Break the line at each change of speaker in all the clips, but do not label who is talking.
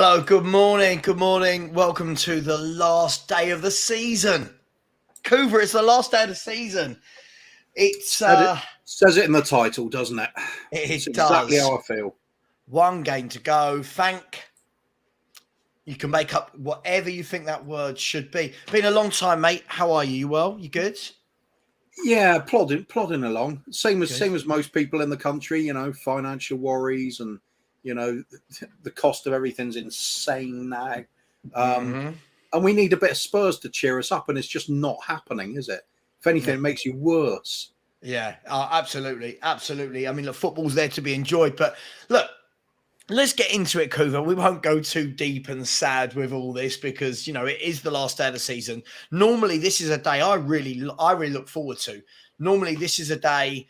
Hello, good morning, good morning. Welcome to the last day of the season. Kuva, it's the last day of the season. It's
It says it in the title, doesn't it? It's
it
exactly
does.
how I feel.
One game to go. You can make up whatever you think that word should be. Been a long time, mate. How are you? You well? You good?
Yeah, plodding along. Same
Good.
as most people in the country. Financial worries and the cost of everything's insane now.
Mm-hmm.
And we need a bit of Spurs to cheer us up, and it's just not happening, is it? If anything,
No.
it makes you worse.
Yeah, absolutely. Absolutely. I mean, look, football's there to be enjoyed, but look, let's get into it, Kuva. We won't go too deep and sad with all this because it is the last day of the season. Normally, this is a day I really look forward to. Normally, this is a day.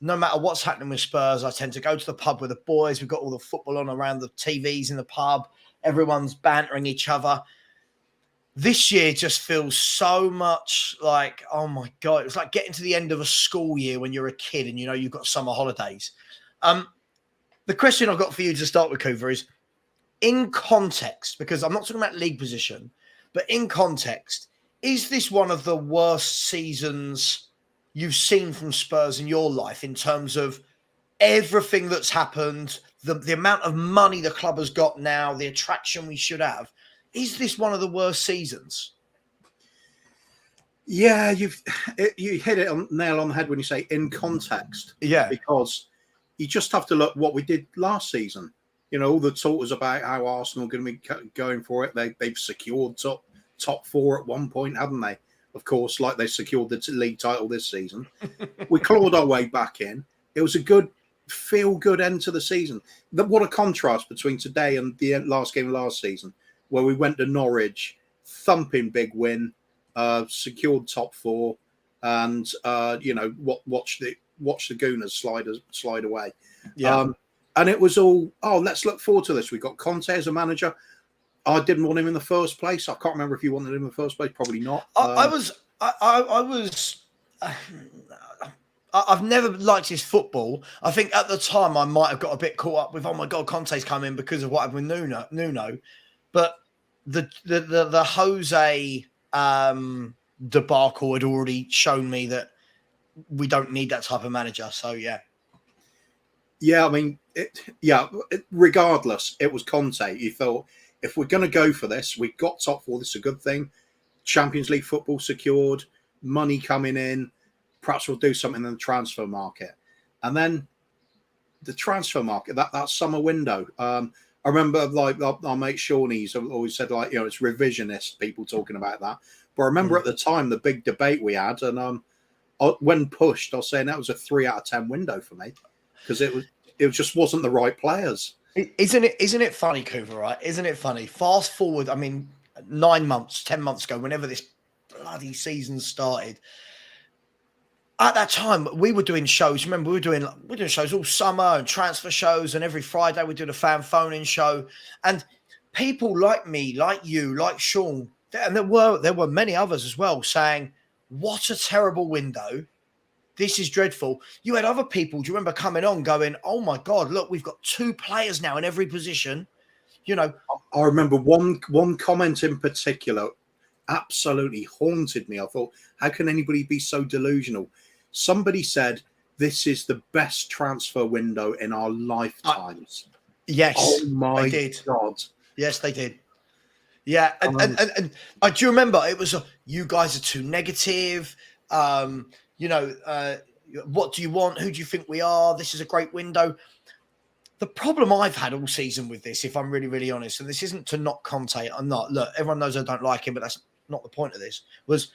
No matter what's happening with Spurs, I tend to go to the pub with the boys. We've got all the football on around the TVs in the pub. Everyone's bantering each other. This year just feels so much like, oh my God, it's like getting to the end of a school year when you're a kid and you've got summer holidays. The question I've got for you to start with, Kuva, is in context, because I'm not talking about league position, but in context, is this one of the worst seasons you've seen from Spurs in your life in terms of everything that's happened, the amount of money the club has got now, the attraction we should have? Is this one of the worst seasons?
Yeah, you hit it on nail on the head when you say in context.
Yeah.
Because you just have to look what we did last season. All the talk was about how Arsenal are going to be going for it. They've secured top four at one point, haven't they? Of course, like they secured the league title this season. We clawed our way back in. It was a good, feel-good end to the season. What a contrast between today and the last game of last season, where we went to Norwich, thumping big win, secured top four, and watch the Gooners slide away.
Yeah.
And it was all, let's look forward to this. We got Conte as a manager. I didn't want him in the first place. I can't remember if you wanted him in the first place. Probably not.
I've never liked his football. I think at the time I might have got a bit caught up with, oh my God, Conte's come in because of what happened with Nuno. But the Jose debacle had already shown me that we don't need that type of manager. So yeah.
Yeah, I mean, regardless, it was Conte. You thought, if we're going to go for this, we've got top four. This is a good thing. Champions League football secured, money coming in. Perhaps we'll do something in the transfer market. And then the transfer market, that summer window. I remember, like, our mate Shawnee's always said, like, it's revisionist, people talking about that. But I remember at the time, the big debate we had, and when pushed, I was saying that was a 3 out of 10 window for me, because it just wasn't the right players.
Isn't it funny, Kuva, right? Isn't it funny? Fast forward, I mean, 9 months, 10 months ago, whenever this bloody season started, at that time, we were doing shows. Remember, we were doing shows all summer and transfer shows, and every Friday we did a fan phone-in show. And people like me, like you, like Sean, and there were many others as well, saying, what a terrible window. This is dreadful. You had other people, do you remember, coming on going, oh my God, look, we've got 2 players now in every position. I
remember one comment in particular absolutely haunted me. I thought, how can anybody be so delusional? Somebody said, this is the best transfer window in our lifetimes.
Yes.
Oh my God.
Yes, they did. Yeah. And I do remember it was, you guys are too negative. What do you want? Who do you think we are? This is a great window. The problem I've had all season with this, if I'm really, really honest, and this isn't to knock Conte, I'm not. Look, everyone knows I don't like him, but that's not the point of this, was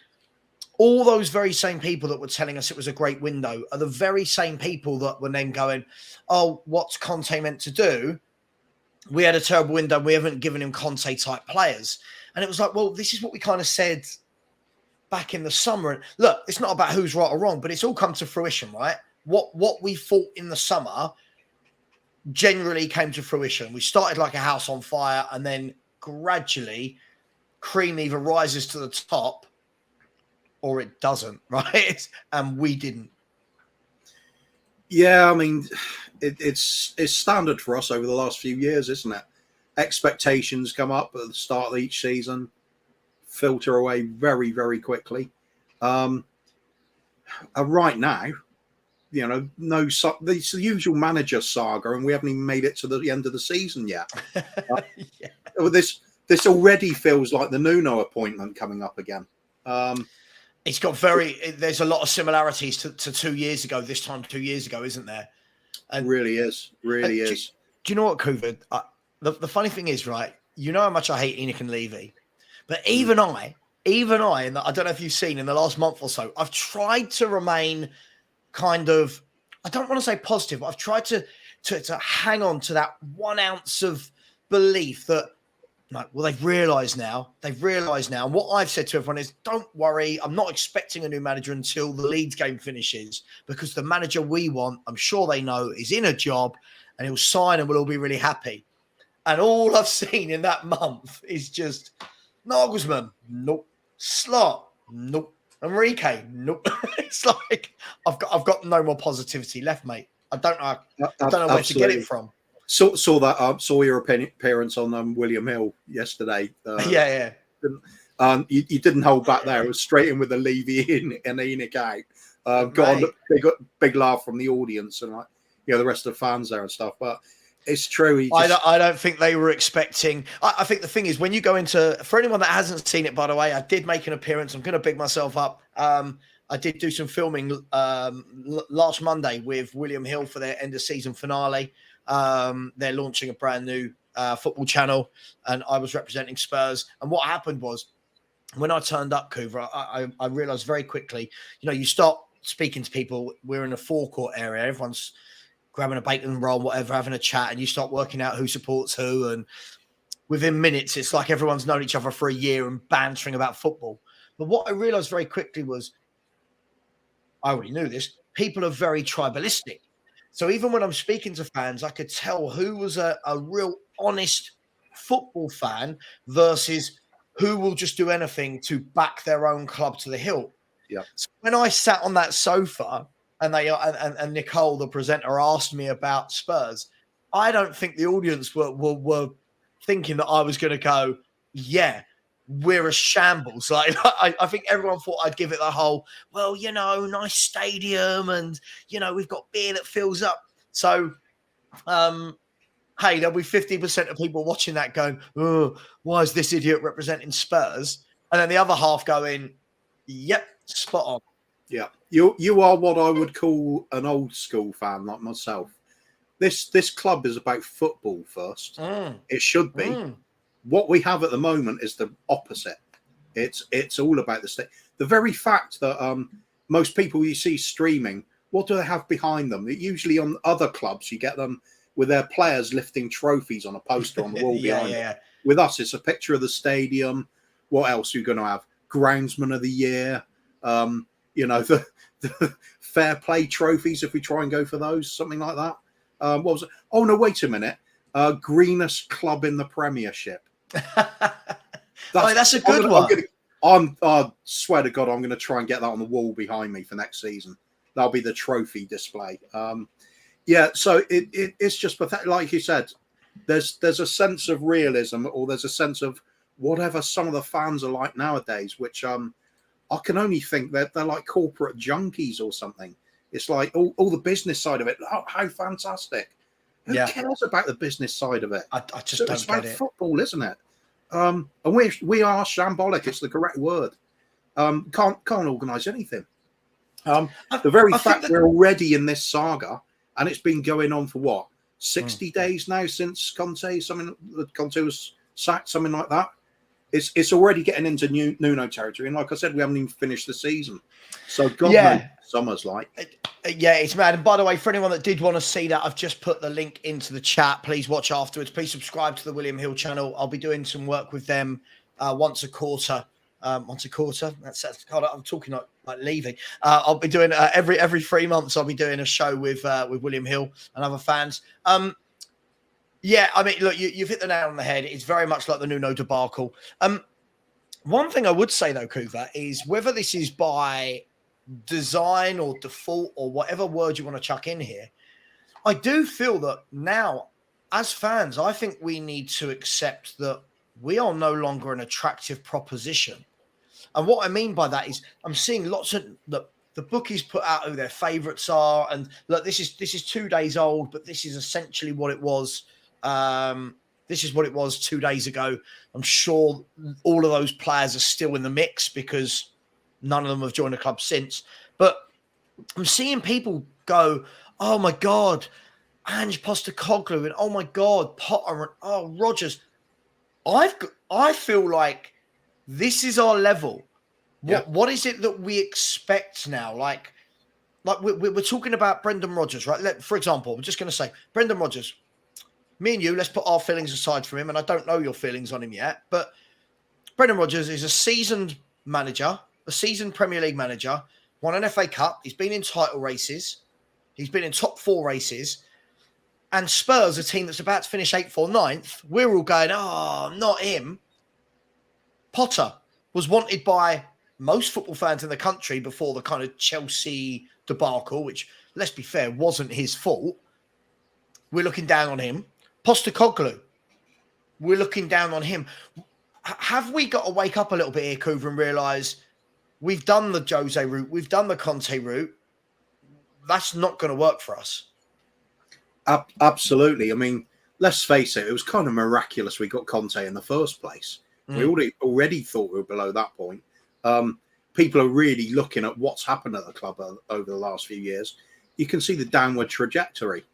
all those very same people that were telling us it was a great window are the very same people that were then going, oh, what's Conte meant to do? We had a terrible window. We haven't given him Conte-type players. And it was like, well, this is what we kind of said back in the summer. And look, it's not about who's right or wrong, but it's all come to fruition, right? What we thought in the summer generally came to fruition. We started like a house on fire, and then gradually cream either rises to the top or it doesn't, right? And we didn't.
Yeah, I mean, it's standard for us over the last few years, isn't it? expectations come up at the start of each season, filter away very, very quickly. Right now, it's the usual manager saga, and we haven't even made it to the end of the season yet. Yeah. This already feels like the Nuno appointment coming up again.
It's got there's a lot of similarities to 2 years ago, this time 2 years ago, isn't there? And
really is.
do you know what, Kuva? The funny thing is, right, you know how much I hate Enoch and Levy, but even I, and I don't know if you've seen in the last month or so, I've tried to remain kind of, I don't want to say positive, but I've tried to hang on to that 1 ounce of belief that, well, they've realised now. And what I've said to everyone is, don't worry, I'm not expecting a new manager until the Leeds game finishes, because the manager we want, I'm sure they know, is in a job and he'll sign and we'll all be really happy. And all I've seen in that month is just Nagelsmann, nope. Slot, nope. Enrique, nope. It's like I've got no more positivity left, mate. I don't know where to get it from.
Saw your appearance on William Hill yesterday.
Yeah.
You didn't hold back there. It was straight in with the Levy and Enoch out. Got a big laugh from the audience and the rest of the fans there and stuff. But it's true.
I don't think they were expecting. I think the thing is, when you go into, for anyone that hasn't seen it, by the way, I did make an appearance. I'm going to big myself up. I did do some filming last Monday with William Hill for their end of season finale. They're launching a brand new football channel, and I was representing Spurs. And what happened was, when I turned up, Kuva, I realized very quickly, you start speaking to people. We're in a forecourt area. Everyone's grabbing a bacon roll, whatever, having a chat, and you start working out who supports who. And within minutes, it's like everyone's known each other for a year and bantering about football. But what I realized very quickly was, I already knew this, people are very tribalistic. So even when I'm speaking to fans, I could tell who was a real honest football fan versus who will just do anything to back their own club to the hilt.
Yeah.
So when I sat on that sofa and and Nicole, the presenter, asked me about Spurs, I don't think the audience were thinking that I was going to go, yeah, we're a shambles. Like I think everyone thought I'd give it the whole, well, nice stadium and, we've got beer that fills up. So, hey, there'll be 50% of people watching that going, oh, why is this idiot representing Spurs? And then the other half going, yep, spot on.
Yeah, you are what I would call an old school fan like myself. This club is about football first. It should be. What we have at the moment is the opposite. It's all about the state. The very fact that most people you see streaming, what do they have behind them? Usually on other clubs, you get them with their players lifting trophies on a poster on the wall behind them. With us, it's a picture of the stadium. What else are you going to have? Groundsman of the year. The fair play trophies, if we try and go for those, something like that. What was it? Oh, no, wait a minute. Greenest club in the Premiership.
That's a good one.
I swear to God, I'm going to try and get that on the wall behind me for next season. That'll be the trophy display. So it's just pathetic. Like you said, there's a sense of realism, or there's a sense of whatever some of the fans are like nowadays, which I can only think that they're like corporate junkies or something. It's like all the business side of it. Oh, how fantastic. Who cares about the business side of it?
I just don't get it.
It's about football, isn't it? And we are shambolic. It's the correct word. Can't organise anything. The very fact we're already in this saga, and it's been going on for what, 60 days now since Conte was sacked, something like that. It's already getting into Nuno territory, and like I said, we haven't even finished the season. So God knows summer's like.
Yeah, it's mad. And by the way, for anyone that did want to see that, I've just put the link into the chat. Please watch afterwards. Please subscribe to the William Hill channel. I'll be doing some work with them once a quarter. That's God, I'm talking like leaving. I'll be doing every 3 months. I'll be doing a show with William Hill and other fans. Yeah, I mean, look, you've hit the nail on the head. It's very much like the Nuno debacle. One thing I would say, though, Kuva, is whether this is by design or default or whatever word you want to chuck in here, I do feel that now as fans, I think we need to accept that we are no longer an attractive proposition. And what I mean by that is I'm seeing lots of the bookies put out who their favourites are. And look, this is 2 days old, but this is essentially what it was. This is what it was 2 days ago. I'm sure all of those players are still in the mix because none of them have joined the club since. But I'm seeing people go, oh my God, Ange Postecoglou, and oh my God, Potter, and oh, Rodgers. I feel like this is our level. What is it that we expect now? Like we're talking about Brendan Rodgers, right? For example, I'm just going to say Brendan Rodgers. Me and you, let's put our feelings aside from him, and I don't know your feelings on him yet, but Brendan Rodgers is a seasoned manager, a seasoned Premier League manager, won an FA Cup. He's been in title races. He's been in top 4 races. And Spurs, a team that's about to finish 8th or 9th, we're all going, oh, not him. Potter was wanted by most football fans in the country before the kind of Chelsea debacle, which, let's be fair, wasn't his fault. We're looking down on him. Postecoglou, we're looking down on him. Have we got to wake up a little bit here, Kuva, and realise we've done the Jose route, we've done the Conte route. That's not going to work for us.
Absolutely. I mean, let's face it, it was kind of miraculous we got Conte in the first place. We already thought we were below that point. People are really looking at what's happened at the club over the last few years. You can see the downward trajectory.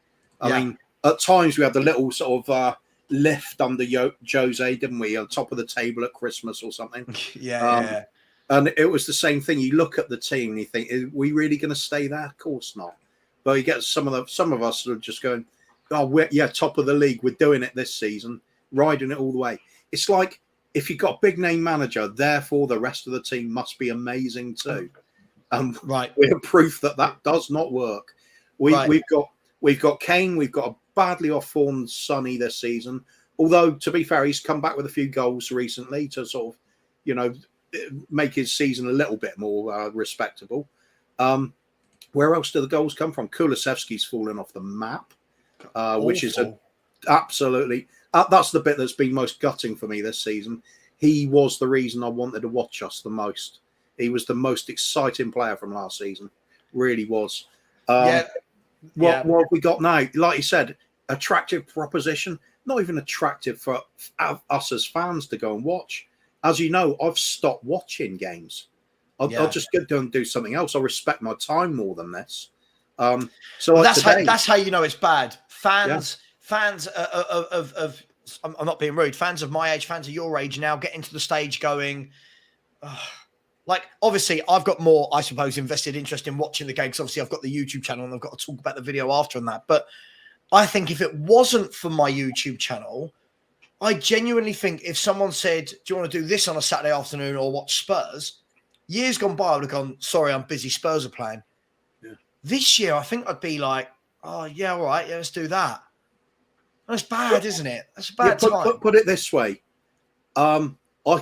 I mean, at times we had the little sort of lift under Jose, didn't we? On top of the table at Christmas or something. And it was the same thing. You look at the team and you think, are we really going to stay there? Of course not. But you get some of us are just going, oh, we're top of the league. We're doing it this season, riding it all the way. It's like if you've got a big name manager, therefore the rest of the team must be amazing too.
Right.
We're proof that does not work. We've got Kane. We've got a badly off form Sonny this season. Although to be fair, he's come back with a few goals recently to sort of, make his season a little bit more respectable. Where else do the goals come from? Kulusevski's fallen off the map, which is absolutely that's the bit that's been most gutting for me this season. He was the reason I wanted to watch us the most. He was the most exciting player from last season. Really was. What have we got now? Like you said, attractive proposition. Not even attractive for us as fans to go and watch. As you know, I've stopped watching games. I'll just go and do something else. I respect my time more than this. So
that's how you know it's bad. Fans of I'm not being rude. Fans of my age, fans of your age now getting to the stage going, like obviously I've got more, I suppose, invested interest in watching the game because obviously I've got the YouTube channel and I've got to talk about the video after and that. But I think if it wasn't for my YouTube channel, I genuinely think if someone said, do you want to do this on a Saturday afternoon or watch Spurs? Years gone by, I would have gone, sorry, I'm busy, Spurs are playing. Yeah. This year, I think I'd be like, oh, yeah, all right, yeah, let's do that. That's bad, isn't it? That's a bad time.
Put it this way. I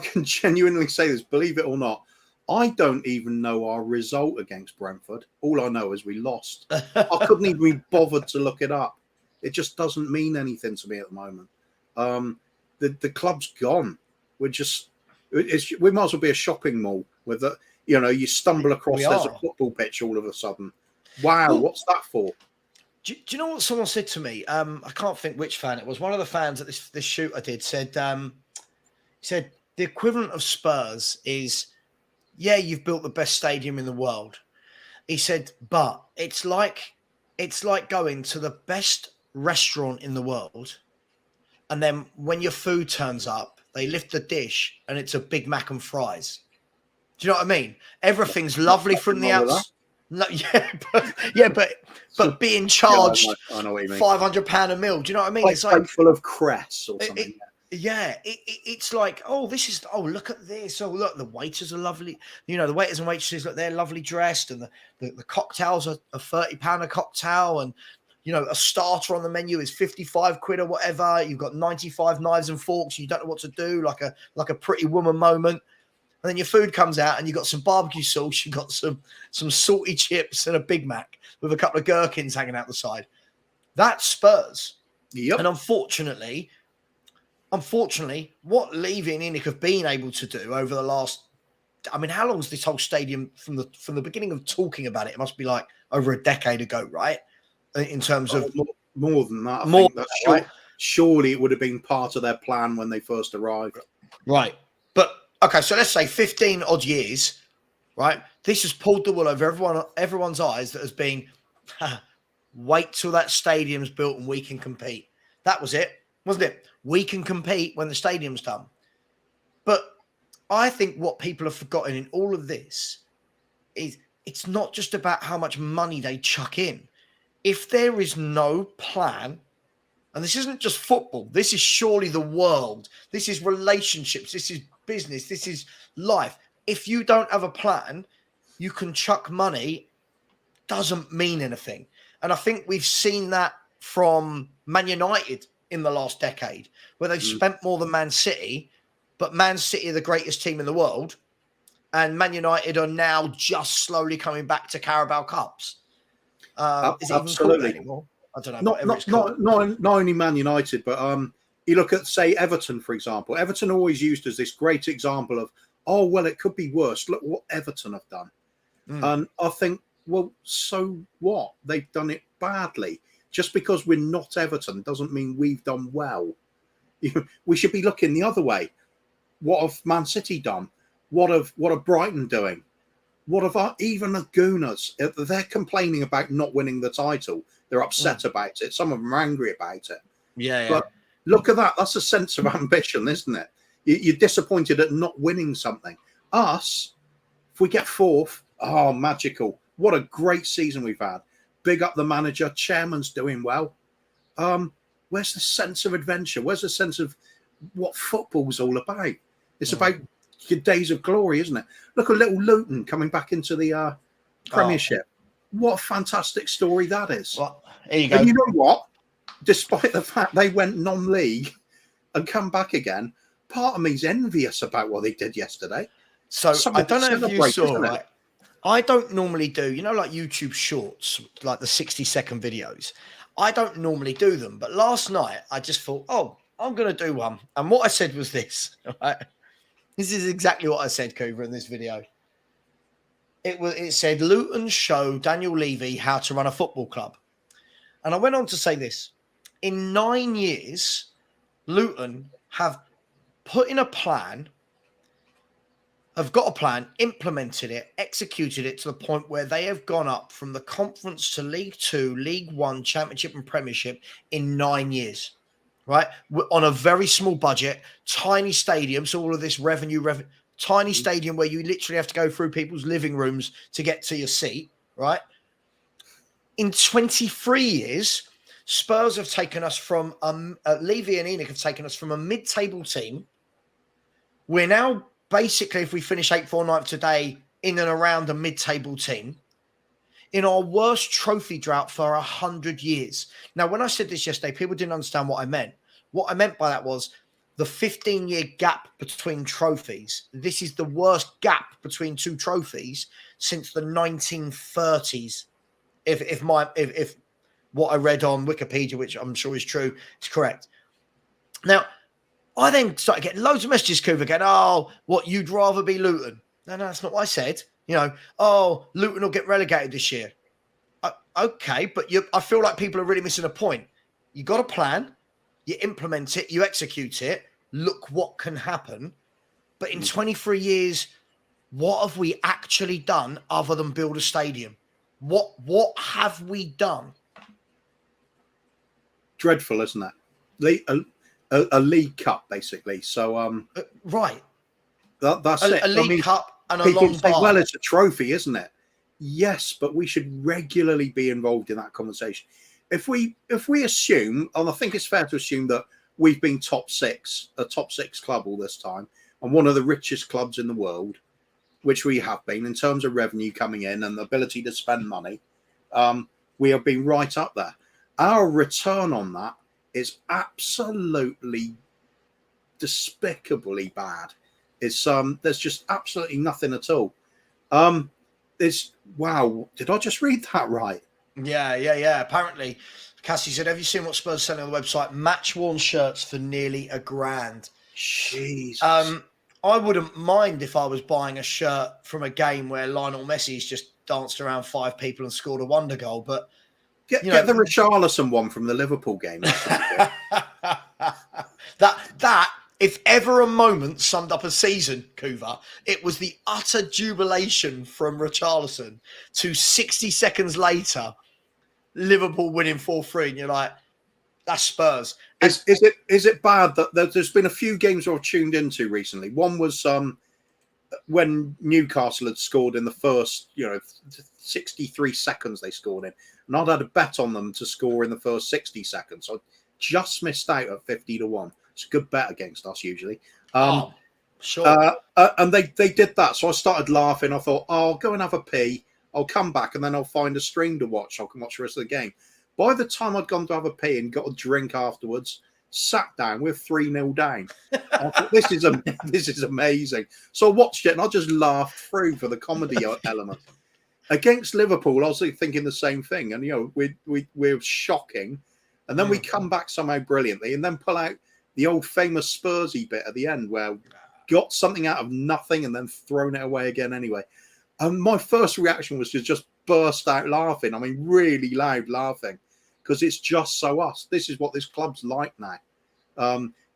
can genuinely say this, believe it or not. I don't even know our result against Brentford. All I know is we lost. I couldn't even be bothered to look it up. It just doesn't mean anything to me at the moment. The club's gone. We might as well be a shopping mall with you stumble across there's a football pitch all of a sudden. Wow, what's that for?
Do you know what someone said to me? I can't think which fan it was. One of the fans at this shoot I did said the equivalent of Spurs is, yeah, you've built the best stadium in the world. He said, but it's like going to the best restaurant in the world, and then when your food turns up, they lift the dish and it's a Big Mac and fries. Do you know what I mean? Everything's lovely from the outside. No, but being charged I know what you mean. £500 a meal. Do you know what I mean?
It's like full of cress or something.
It's like, look at this. Oh, look, the waiters are lovely. The waiters and waitresses, look, they're lovely dressed, and the cocktails are £30 a cocktail, and a starter on the menu is 55 quid or whatever. You've got 95 knives and forks. You don't know what to do, like a Pretty Woman moment. And then your food comes out and you've got some barbecue sauce, you've got some salty chips and a Big Mac with a couple of gherkins hanging out the side. That's Spurs.
Yep.
And unfortunately, what Levy and Enoch have been able to do over the last, I mean, how long was this whole stadium from the beginning of talking about it? It must be like over a decade ago, right? In terms of
more than that, I
more
think that's
right?
surely it would have been part of their plan when they first arrived.
Right. But okay, so let's say 15 odd years, right? This has pulled the wool over everyone's eyes that has been wait till that stadium's built and we can compete. That was it, wasn't it? We can compete when the stadium's done. But I think what people have forgotten in all of this is it's not just about how much money they chuck in. If there is no plan, and this isn't just football, this is surely the world, this is relationships, this is business, this is life. If you don't have a plan, you can chuck money, doesn't mean anything. And I think we've seen that from Man United in the last decade, where they've spent more than Man City, but Man City are the greatest team in the world, and Man United are now just slowly coming back to Carabao Cups. Is it even called that anymore? I don't know.
Not only Man United, but you look at, say, Everton, for example. Everton are always used as this great example of, oh, well, it could be worse. Look what Everton have done. And I think, well, so what? They've done it badly. Just because we're not Everton doesn't mean we've done well. We should be looking the other way. What have Man City done? What are Brighton doing? What have even the Gooners? They're complaining about not winning the title. They're upset about it. Some of them are angry about it.
Yeah.
But look at that. That's a sense of ambition, isn't it? You're disappointed at not winning something. Us, if we get fourth, oh, magical. What a great season we've had. Big up the manager. Chairman's doing well. Where's the sense of adventure? Where's the sense of what football's all about? It's about your days of glory, isn't it? Look at little Luton coming back into the Premiership. What a fantastic story that is.
Well, here you go.
And you know what? Despite the fact they went non-league and come back again, part of me's envious about what they did yesterday.
So I don't know if you saw, right? I don't normally do, like YouTube shorts, like the 60-second videos. I don't normally do them. But last night, I just thought, oh, I'm going to do one. And what I said was this, right? This is exactly what I said, Kuva, in this video. It said, Luton show Daniel Levy how to run a football club. And I went on to say this. In 9 years, Luton have put in a plan, have got a plan, implemented it, executed it to the point where they have gone up from the Conference to League Two, League One, Championship and Premiership in 9 years. Right, on a very small budget, tiny stadium. So all of this revenue, tiny stadium where you literally have to go through people's living rooms to get to your seat. Right. In 23 years, Spurs have taken us from Levy and Enoch have taken us from a mid-table team. We're now basically, if we finish 8th or 9th today, in and around a mid-table team. In our worst trophy drought for 100 years. Now, when I said this yesterday, people didn't understand what I meant. What I meant by that was the 15-year gap between trophies. This is the worst gap between two trophies since the 1930s. If what I read on Wikipedia, which I'm sure is true, is correct. Now, I then started getting loads of messages, Kuva, going, oh, what, you'd rather be Luton? No, that's not what I said. Oh, Luton will get relegated this year. Okay, but I feel like people are really missing a point. You got a plan, you implement it, you execute it. Look what can happen. But in 23 years, what have we actually done other than build a stadium? What have we done?
Dreadful, isn't it? A League Cup, basically. So,
right.
That's
it. A League Cup. And
people say, well, it's a trophy, isn't it? Yes, but we should regularly be involved in that conversation. If we assume, and I think it's fair to assume that we've been a top six club all this time, and one of the richest clubs in the world, which we have been in terms of revenue coming in and the ability to spend money, we have been right up there. Our return on that is absolutely despicably bad. There's just absolutely nothing at all. Wow, did I just read that right?
Yeah. Apparently, Cassie said, have you seen what Spurs selling on the website? Match-worn shirts for nearly £1,000.
Jesus.
I wouldn't mind if I was buying a shirt from a game where Lionel Messi's just danced around 5 people and scored a wonder goal. But,
get the Richarlison one from the Liverpool game.
that, if ever a moment summed up a season, Kuva, it was the utter jubilation from Richarlison to 60 seconds later, Liverpool winning 4-3, and you're like, that's Spurs.
Is it bad that there's been a few games I've tuned into recently? One was when Newcastle had scored in the first, 63 seconds they scored in, and I'd had a bet on them to score in the first 60 seconds. So I just missed out at 50-1. It's a good bet against us usually.
Sure.
And they did that, so I started laughing. I thought, I'll go and have a pee. I'll come back and then I'll find a stream to watch. I can watch the rest of the game. By the time I'd gone to have a pee and got a drink afterwards, sat down with 3-0 down. I thought, this is amazing. So I watched it and I just laughed through for the comedy element. Against Liverpool, I was thinking the same thing. And, we're shocking. And then we come back somehow brilliantly and then pull out the old famous Spursy bit at the end where got something out of nothing and then thrown it away again anyway. And my first reaction was to just burst out laughing. I mean, really loud laughing, because it's just so us. This is what this club's like now.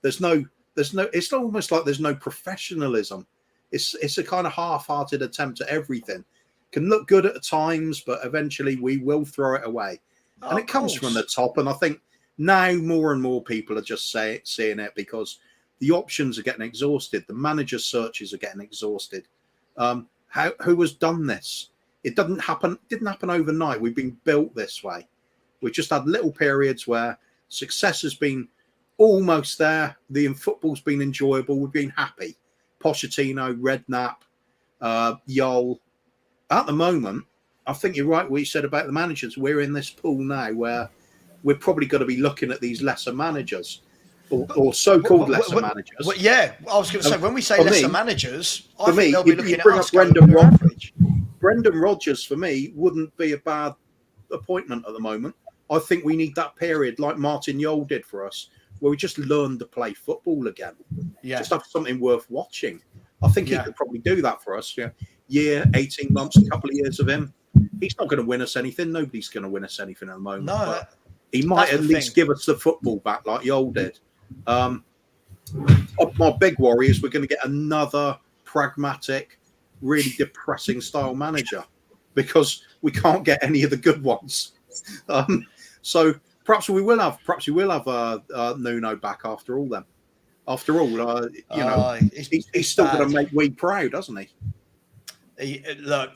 There's no. It's almost like there's no professionalism. It's a kind of half-hearted attempt at everything. Can look good at times, but eventually we will throw it away. And it comes from the top. And I think now more and more people are just seeing it because the options are getting exhausted. The manager searches are getting exhausted. Who has done this? It didn't happen overnight. We've been built this way. We've just had little periods where success has been almost there. The football's been enjoyable. We've been happy. Pochettino, Redknapp, Yol. At the moment, I think you're right what you said about the managers. We're in this pool now where we're probably going to be looking at these lesser managers or so-called lesser managers.
Yeah, I was going to say, when we say lesser managers, I think they'll be looking at us
Brendan Rodgers, for me, wouldn't be a bad appointment at the moment. I think we need that period like Martin Yol did for us, where we just learned to play football again. Yeah. Just have something worth watching. I think he could probably do that for us. Yeah. Year, 18 months, a couple of years of him. He's not going to win us anything. Nobody's going to win us anything at the moment. No, but he might at least give us the football back like Yol did. My big worry is we're going to get another pragmatic, really depressing style manager because we can't get any of the good ones. So perhaps we will have Nuno back after all. Then, after all, he's still going to make we proud, doesn't he?
Look.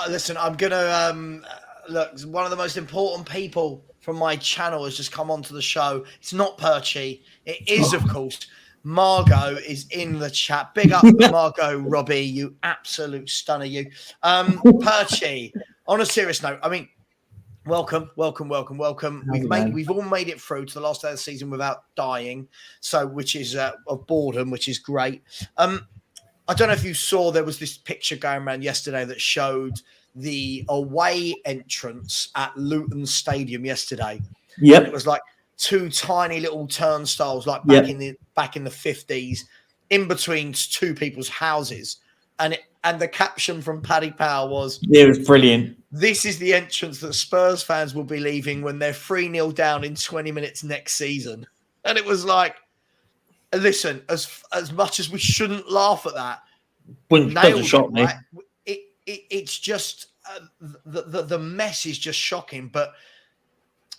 Listen, I'm gonna look. One of the most important people from my channel has just come onto the show. It's not Perchy. It is, of course, Margot is in the chat. Big up, Margot Robbie, you absolute stunner, you. Perchy. On a serious note, I mean, welcome. We've all made it through to the last day of the season without dying, so which is of boredom, which is great. I don't know if you saw, there was this picture going around yesterday that showed the away entrance at Luton Stadium yesterday.
Yep.
And it was like 2 tiny little turnstiles, like back in the 50s, in between 2 people's houses. And the caption from Paddy Power was,
it was brilliant.
This is the entrance that Spurs fans will be leaving when they're 3-0 down in 20 minutes next season. And it was like, listen, as much as we shouldn't laugh at that, right? It's just the mess is just shocking. But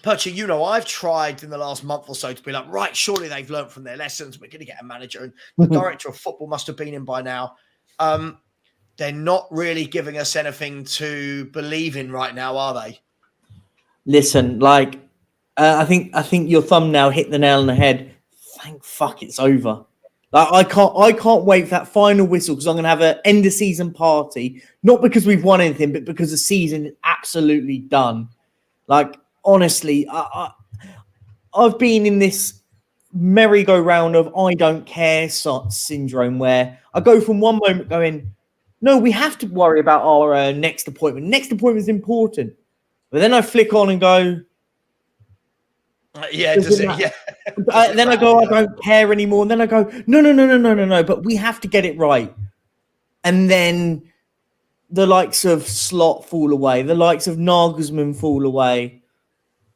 Perchy, I've tried in the last month or so to be like, right, surely they've learned from their lessons. We're going to get a manager, and the director of football must have been in by now. They're not really giving us anything to believe in right now, are they?
Listen, I think your thumbnail hit the nail on the head. Thank fuck it's over. I can't wait for that final whistle because I'm going to have an end of season party, not because we've won anything, but because the season is absolutely done. Honestly, I've been in this merry-go-round of I don't care syndrome where I go from one moment going, no, we have to worry about our next appointment. Next appointment is important. But then I flick on and go,
Yeah, does it? Yeah.
Then I go, I don't care anymore. And then I go, no. But we have to get it right. And then the likes of Slot fall away. The likes of Nagelsmann fall away.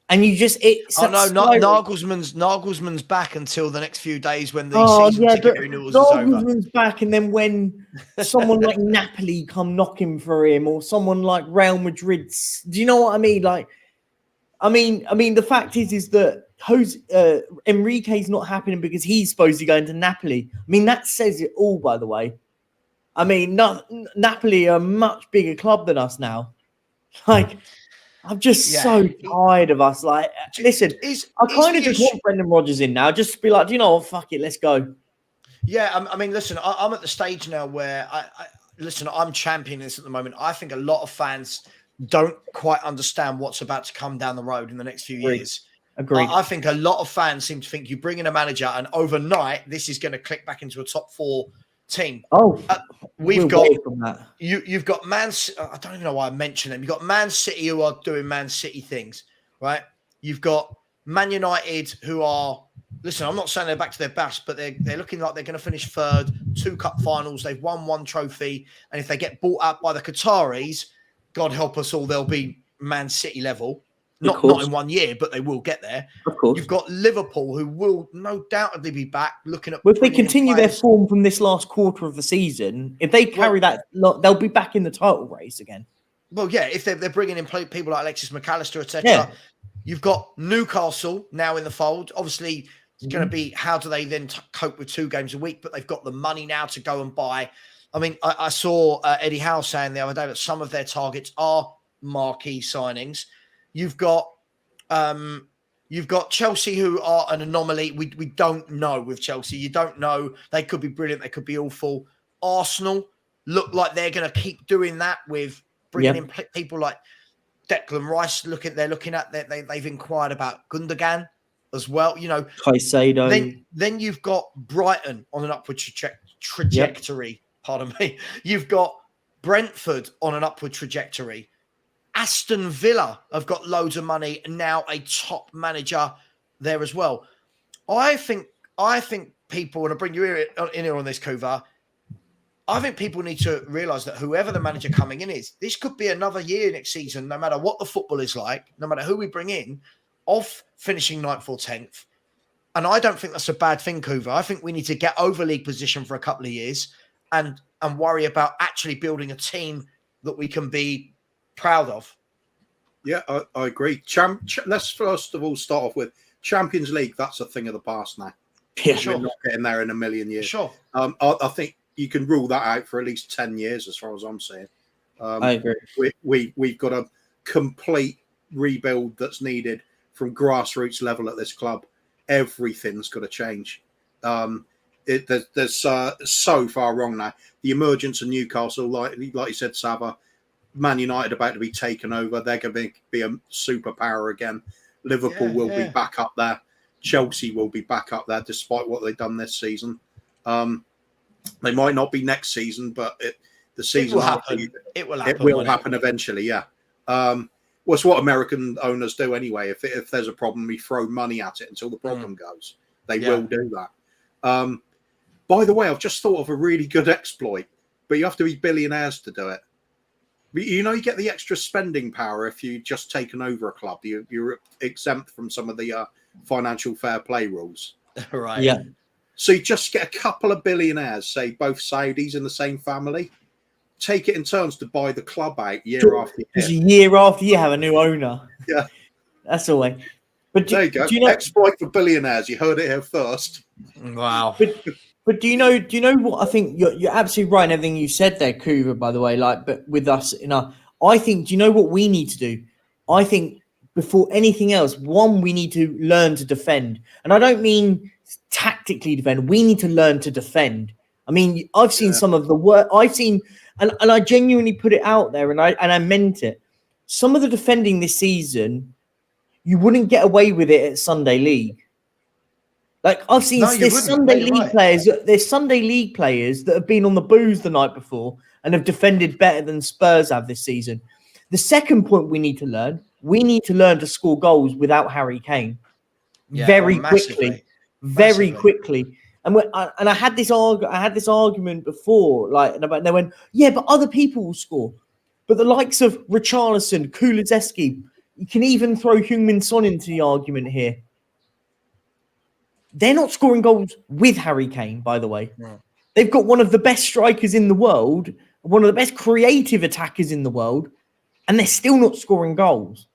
And you just, it's
Oh no, not Nagelsmann's back until the next few days when the season ticket renewals is over.
Nagelsmann's back, and then when someone like Napoli come knocking for him, or someone like Real Madrid, do you know what I mean? Like, I mean, the fact is that Enrique's not happening because he's supposed to go into Napoli. I mean, that says it all, by the way. I mean, Napoli are a much bigger club than us now. Like, I'm just so tired of us. Like, listen, I kind of just want Brendan Rodgers in now. Just to be like, do you know what? Fuck it, let's go.
Yeah, I mean, listen, I'm at the stage now where I'm championing this at the moment. I think a lot of fans don't quite understand what's about to come down the road in the next few years.
Agreed.
I think a lot of fans seem to think you bring in a manager and overnight this is going to click back into a top 4 team. You've got Man. I don't even know why I mentioned them. You've got Man City who are doing Man City things, right? You've got Man United who are. Listen, I'm not saying they're back to their best, but they're looking like they're going to finish 3rd, 2 cup finals. They've won 1 trophy, and if they get bought out by the Qataris, God help us all, they'll be Man City level. Not in 1 year, but they will get there.
Of course.
You've got Liverpool, who will no doubtedly be back looking at...
Well, if they continue their form from this last quarter of the season, if they carry that, they'll be back in the title race again.
Well, yeah, if they're bringing in people like Alexis McAllister, etc.
Yeah.
You've got Newcastle now in the fold. Obviously, it's going to be how do they then cope with 2 games a week, but they've got the money now to go and buy. I mean, I saw Eddie Howe saying the other day that some of their targets are marquee signings. You've got Chelsea, who are an anomaly. We don't know with Chelsea. You don't know. They could be brilliant. They could be awful. Arsenal look like they're going to keep doing that with bringing in people like Declan Rice. They're looking at they've inquired about Gundogan as well. You know,
Caicedo.
Then you've got Brighton on an upward trajectory. Yep. Pardon me. You've got Brentford on an upward trajectory. Aston Villa have got loads of money and now a top manager there as well. I think people, and I bring you in here on this, Kuva, I think people need to realise that whoever the manager coming in is, this could be another year next season, no matter what the football is like, no matter who we bring in, of finishing 9th or 10th. And I don't think that's a bad thing, Kuva. I think we need to get over league position for a couple of years and worry about actually building a team that we can be proud of.
Yeah, I agree. Let's first of all start off with Champions League. That's a thing of the past now.
Yeah, sure.
We're not getting there in a million years.
Sure.
I think you can rule that out for at least 10 years, as far as I'm saying.
I agree.
We've got a complete rebuild that's needed from grassroots level at this club. Everything's got to change. There's so far wrong now. The emergence of Newcastle, like you said, Sava, Man United about to be taken over. They're going to be a superpower again. Liverpool will be back up there. Chelsea will be back up there, despite what they've done this season. They might not be next season, but the season
will happen. It will happen.
It will happen eventually. Yeah. Well, it's what American owners do anyway. If there's a problem, we throw money at it until the problem goes. They will do that. By the way, I've just thought of a really good exploit, but you have to be billionaires to do it. You know, you get the extra spending power if you just taken over a club. You're exempt from some of the financial fair play rules.
Right.
Yeah.
So you just get a couple of billionaires, say both Saudis in the same family, take it in turns to buy the club out year after year.
Year after year, have a new owner.
Yeah.
That's the way. But
there you go.
Do you know,
exploit for billionaires. You heard it here first.
Wow.
But do you know what I think? You're absolutely right in everything you said there, Kuva, by the way. But with us, I think, do you know what we need to do? I think before anything else, we need to learn to defend. And I don't mean tactically defend. We need to learn to defend. I mean, I've seen some of the work I've seen, and I genuinely put it out there, and I meant it. Some of the defending this season, you wouldn't get away with it at Sunday League. Like I've seen, there's Sunday League players. There's Sunday League players that have been on the booze the night before and have defended better than Spurs have this season. The second point we need to learn to score goals without Harry Kane.
Yeah,
very
massively.
very
Massively.
quickly. And I had this argument before, like, and they went, yeah, but other people will score. But the likes of Richarlison, Kulizeski, you can even throw Heung-min Son into the argument here. They're not scoring goals with Harry Kane, by the way.
No.
They've got one of the best strikers in the world, one of the best creative attackers in the world, and they're still not scoring goals.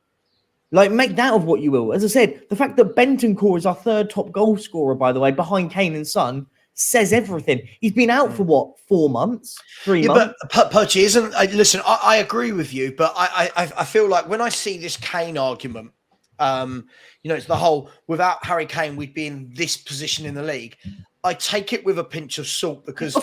Like, make that of what you will. As I said, the fact that Bentancur is our third top goal scorer, by the way, behind Kane and Son, says everything. He's been out for what, 4 months, 3 months?
But Perchy isn't. Listen, I agree with you, but I feel like when I see this Kane argument, it's the whole without Harry Kane, we'd be in this position in the league. I take it with a pinch of salt because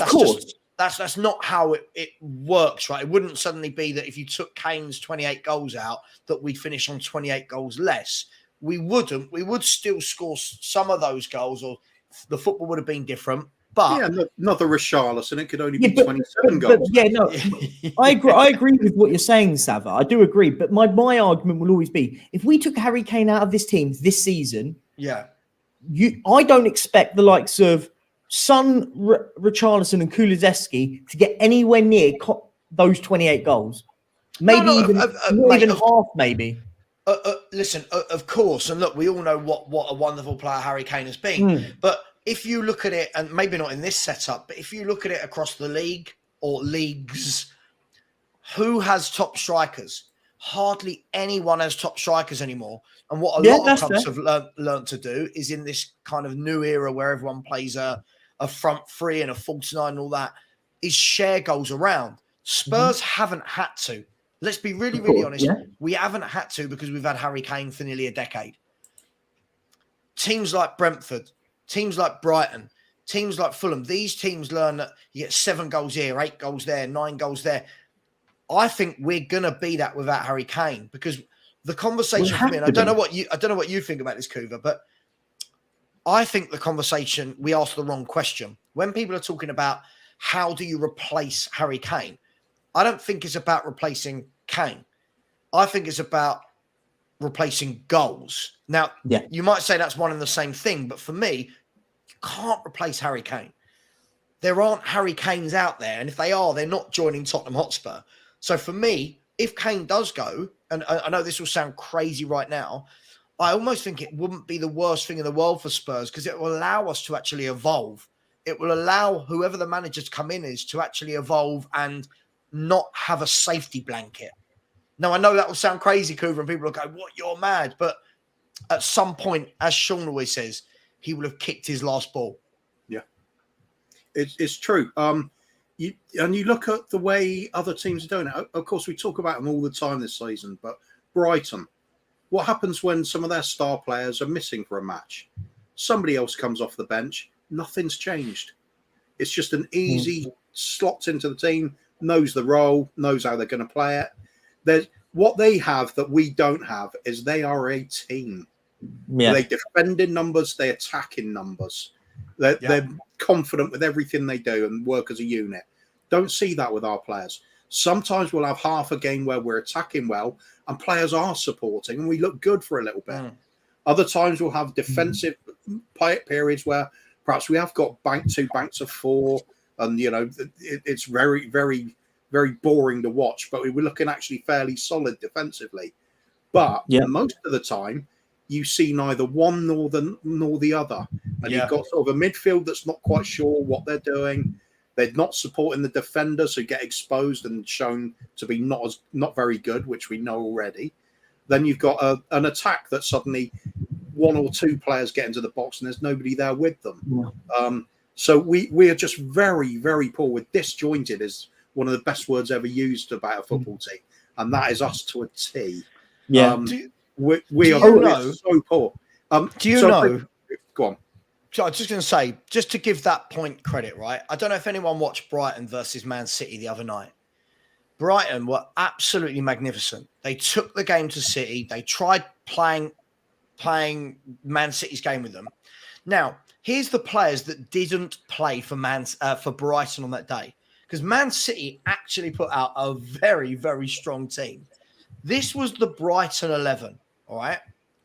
that's not how it works, right? It wouldn't suddenly be that if you took Kane's 28 goals out, that we'd finish on 28 goals less. We wouldn't. We would still score some of those goals, or the football would have been different. But
not the Richarlison. It could only be 27 goals.
I agree with what you're saying, Sava. I do agree. But my argument will always be, if we took Harry Kane out of this team this season, I don't expect the likes of Son, Richarlison, and Kulizeski to get anywhere near those 28 goals. Maybe even half, maybe.
Listen, of course, and look, we all know what a wonderful player Harry Kane has been. But if you look at it, and maybe not in this setup, but if you look at it across the league or leagues, who has top strikers? Hardly anyone has top strikers anymore. And what a lot of clubs have learned to do is in this kind of new era where everyone plays a front three and a false nine and all that, is share goals around. Spurs haven't had to. Let's be really, really honest. Yeah. We haven't had to because we've had Harry Kane for nearly a decade. Teams like Brentford, teams like Brighton, teams like Fulham, these teams learn that you get 7 goals here, 8 goals there, 9 goals there. I think we're gonna be that without Harry Kane because the conversation for me, and I don't know what you think about this, Kuva, but I think the conversation, we asked the wrong question. When people are talking about how do you replace Harry Kane, I don't think it's about replacing Kane. I think it's about replacing goals. Now, you might say that's one and the same thing, but for me, you can't replace Harry Kane. There aren't Harry Kanes out there, and if they are, they're not joining Tottenham Hotspur. So for me, if Kane does go, and I know this will sound crazy right now, I almost think it wouldn't be the worst thing in the world for Spurs because it will allow us to actually evolve. It will allow whoever the managers come in is to actually evolve and not have a safety blanket. Now, I know that will sound crazy, Kuva, and people will go, what, you're mad? But at some point, as Sean always says, he will have kicked his last ball.
Yeah, it's true. You look at the way other teams are doing it. Of course, we talk about them all the time this season, but Brighton, what happens when some of their star players are missing for a match? Somebody else comes off the bench. Nothing's changed. It's just an easy slots into the team, knows the role, knows how they're going to play it. What they have that we don't have is they are a team. Yeah. They defend in numbers, they attack in numbers. They're confident with everything they do and work as a unit. Don't see that with our players. Sometimes we'll have half a game where we're attacking well and players are supporting and we look good for a little bit. Other times we'll have defensive periods where perhaps we have got 2 banks of 4 and, it's very, very, very boring to watch, but we were looking actually fairly solid defensively. But most of the time, you see neither one nor the other. And you've got sort of a midfield that's not quite sure what they're doing. They're not supporting the defenders who get exposed and shown to be not very good, which we know already. Then you've got an attack that suddenly 1 or 2 players get into the box and there's nobody there with them. So we are just very, very poor. With disjointed is one of the best words ever used about a football team, and that is us to a T. We are so poor.
Do you know?
Go on.
So I was just going to say, just to give that point credit, right? I don't know if anyone watched Brighton versus Man City the other night. Brighton were absolutely magnificent. They took the game to City. They tried playing Man City's game with them. Now, here's the players that didn't play for Brighton on that day. Because Man City actually put out a very, very strong team. This was the Brighton 11, all right?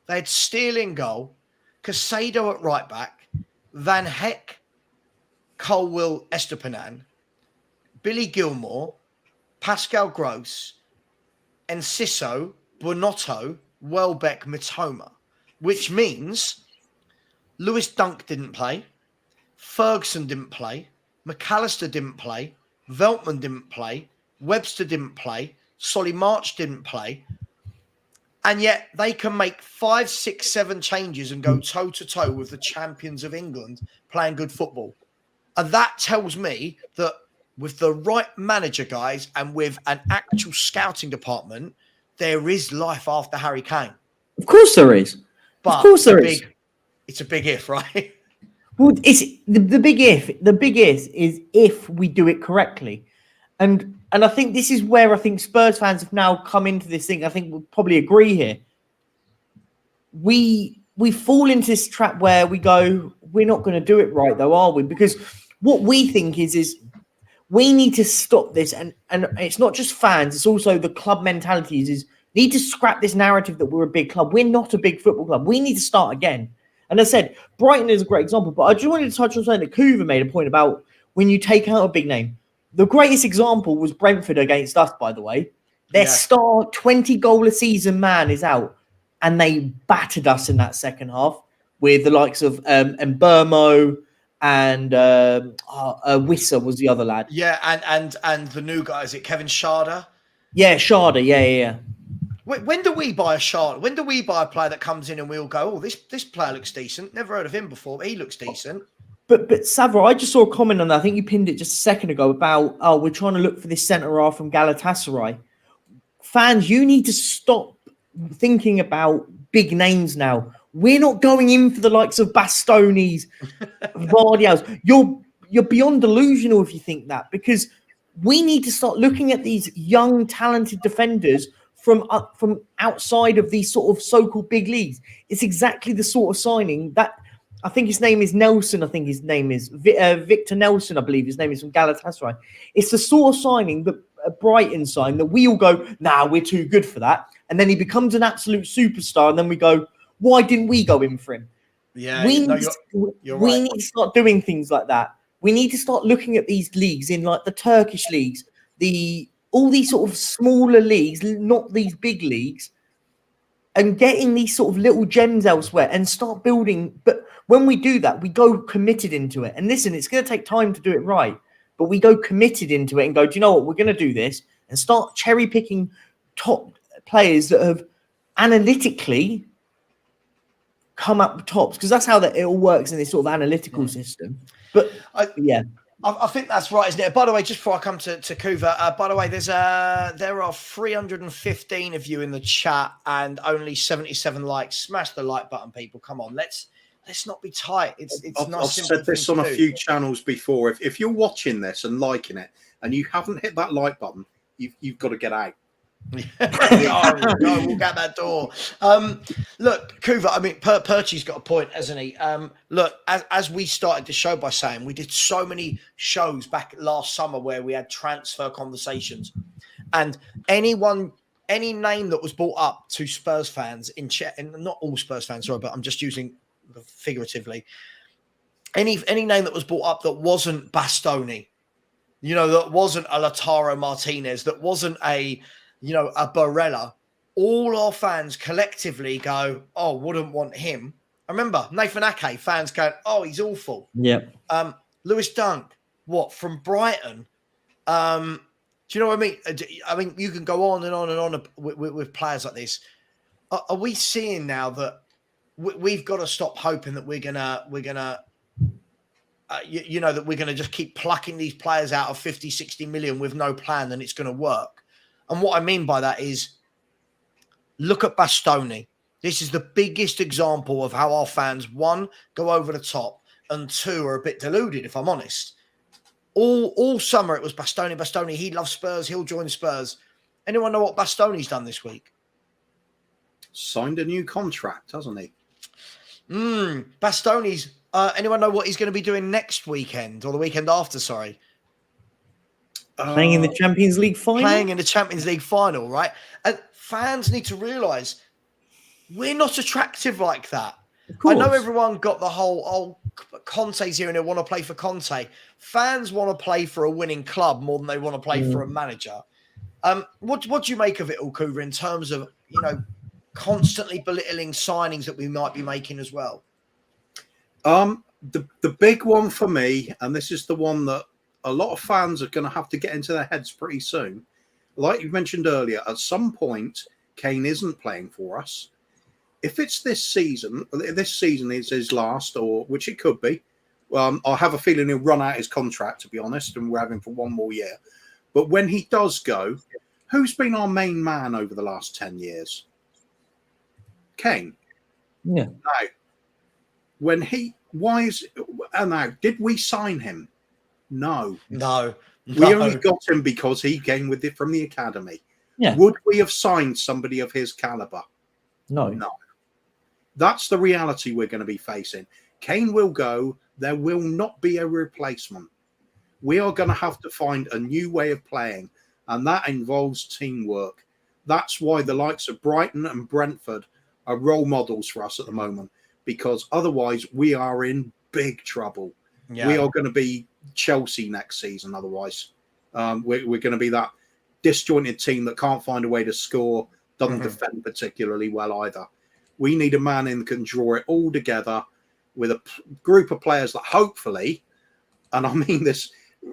They had Steele in goal. Casado at right back, Van Heck, Colwill, Estupinan, Billy Gilmore, Pascal Gross, Enciso, Bonotto, Welbeck, Matoma, which means Lewis Dunk didn't play, Ferguson didn't play, McAllister didn't play, Veltman didn't play, Webster didn't play, Solly March didn't play, and yet they can make 5, 6, 7 changes and go toe-to-toe with the champions of England playing good football. And that tells me that with the right manager, guys, and with an actual scouting department, there is life after Harry Kane.
Of course there is.
But
of course there is.
It's a big if, right?
Well, it's the big if. The big if is if we do it correctly. And I think this is where I think Spurs fans have now come into this thing. I think we'll probably agree here. We fall into this trap where we go, we're not going to do it right, though, are we? Because what we think is we need to stop this. And it's not just fans, it's also the club mentalities is need to scrap this narrative that we're a big club. We're not a big football club. We need to start again. And as I said, Brighton is a great example. But I just wanted to touch on something that Kuva made a point about when you take out a big name. The greatest example was Brentford against us, by the way. Their star 20-goal-a-season man is out. And they battered us in that second half with the likes of Mbermo and Wissa was the other lad.
Yeah, and the new guy, is it Kevin Sharder?
Yeah, Sharder, yeah.
When do we buy a Sharder? When do we buy a player that comes in and we all go, oh, this player looks decent. Never heard of him before, but he looks decent.
But Savra, I just saw a comment on that. I think you pinned it just a second ago about, we're trying to look for this centre-half from Galatasaray. Fans, you need to stop thinking about big names now. We're not going in for the likes of Bastonis, Vardials. You're beyond delusional if you think that, because we need to start looking at these young, talented defenders from outside of these sort of so-called big leagues. It's exactly the sort of signing that I think his name is Nelson. I think his name is Victor Nelson. I believe his name is from Galatasaray. It's the sort of signing that Brighton signed that we all go, nah, we're too good for that. And then he becomes an absolute superstar. And then we go, why didn't we go in for him?
Yeah,
we
right.
need to start doing things like that. We need to start looking at these leagues in like the Turkish leagues, all these sort of smaller leagues, not these big leagues, and getting these sort of little gems elsewhere and start building. But when we do that, we go committed into it. And listen, it's going to take time to do it right, but we go committed into it and go, do you know what? We're going to do this and start cherry picking top players that have analytically come up tops, because that's how it all works in this sort of analytical system. But
I think that's right, isn't it? By the way, just before I come to Kuva, by the way, there are 315 of you in the chat and only 77 likes. Smash the like button, people. Come on, let's not be tight.
I've said this on a few channels before. If you're watching this and liking it and you haven't hit that like button, you've got to get out.
No, we'll get that door. Look, Kuva, I mean, Perchie's got a point, hasn't he? Look, as we started the show by saying, we did so many shows back last summer where we had transfer conversations, and any name that was brought up to Spurs fans in chat, and not all Spurs fans, sorry, but I'm just using figuratively, any name that was brought up that wasn't Bastoni, that wasn't a Lautaro Martinez, that wasn't a Barella, all our fans collectively go, oh, wouldn't want him. I remember Nathan Ake, fans going, oh, he's awful.
Yeah.
Lewis Dunk, from Brighton? Do you know what I mean? I mean, you can go on and on and on with players like this. Are we seeing now that we've got to stop hoping that we're gonna that we're gonna just keep plucking these players out of 50, 60 million with no plan and it's going to work? And what I mean by that is, look at Bastoni. This is the biggest example of how our fans, one, go over the top, and two, are a bit deluded, if I'm honest. All summer it was Bastoni. He loves Spurs. He'll join Spurs. Anyone know what Bastoni's done this week?
Signed a new contract, hasn't he?
Bastoni's... anyone know what he's going to be doing next weekend, or the weekend after, sorry?
Playing in the Champions League final?
Playing in the Champions League final, right? And fans need to realise we're not attractive like that. I know everyone got the whole, Conte's here and they want to play for Conte. Fans want to play for a winning club more than they want to play for a manager. What do you make of it all, Kuva, in terms of, constantly belittling signings that we might be making as well?
The big one for me, and this is the one that a lot of fans are going to have to get into their heads pretty soon. Like you mentioned earlier, at some point, Kane isn't playing for us. If it's this season is his last, or which it could be. I have a feeling he'll run out his contract, to be honest, and we're having for one more year. But when he does go, who's been our main man over the last 10 years? Kane.
Yeah.
Now, did we sign him? No. We only got him because he came with it from the academy.
Yeah.
Would we have signed somebody of his caliber?
No.
That's the reality we're going to be facing. Kane will go. There will not be a replacement. We are going to have to find a new way of playing, and that involves teamwork. That's why the likes of Brighton and Brentford are role models for us at the moment, because otherwise we are in big trouble. Yeah. We are going to be Chelsea next season. Otherwise, we're going to be that disjointed team that can't find a way to score, doesn't defend particularly well either. We need a man in that can draw it all together with a group of players that hopefully, and I mean this,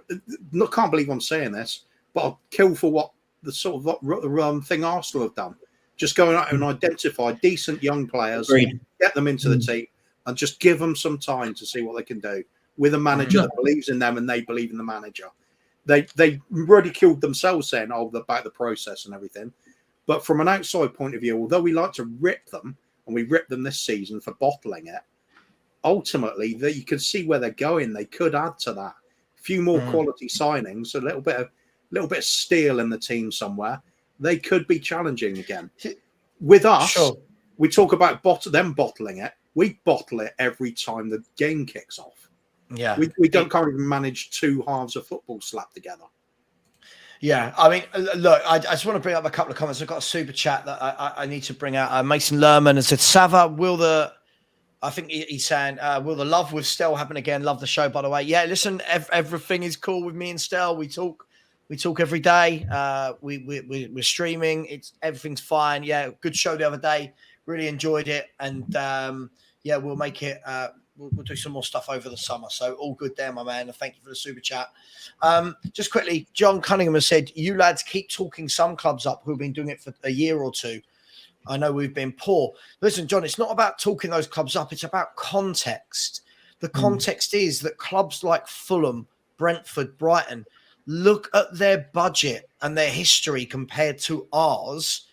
I can't believe I'm saying this, but I'll kill for what the sort of thing Arsenal have done. Just going out and identify decent young players, get them into the team, and just give them some time to see what they can do with a manager that believes in them and they believe in the manager. They ridiculed themselves saying, about the process and everything. But from an outside point of view, although we like to rip them, and we ripped them this season for bottling it, ultimately, you can see where they're going. They could add to that. A few more quality signings, a little bit of steel in the team somewhere. They could be challenging again. With us, we talk about them bottling it. We bottle it every time the game kicks off.
Yeah,
we can't even manage two halves of football slapped together.
Yeah, I mean, look, I just want to bring up a couple of comments. I've got a super chat that I need to bring out. Mason Lerman has said, Sava, I think he's saying, will the love with Stel happen again? Love the show, by the way. Yeah, listen, everything is cool with me and Stel. We talk every day. We're streaming. Everything's fine. Yeah, good show the other day. Really enjoyed it. And we'll make it. We'll do some more stuff over the summer. So all good there, my man. And thank you for the super chat. Just quickly, John Cunningham has said, you lads keep talking some clubs up who've been doing it for a year or two. I know we've been poor. Listen, John, it's not about talking those clubs up. It's about context. The context is that clubs like Fulham, Brentford, Brighton, look at their budget and their history compared to ours,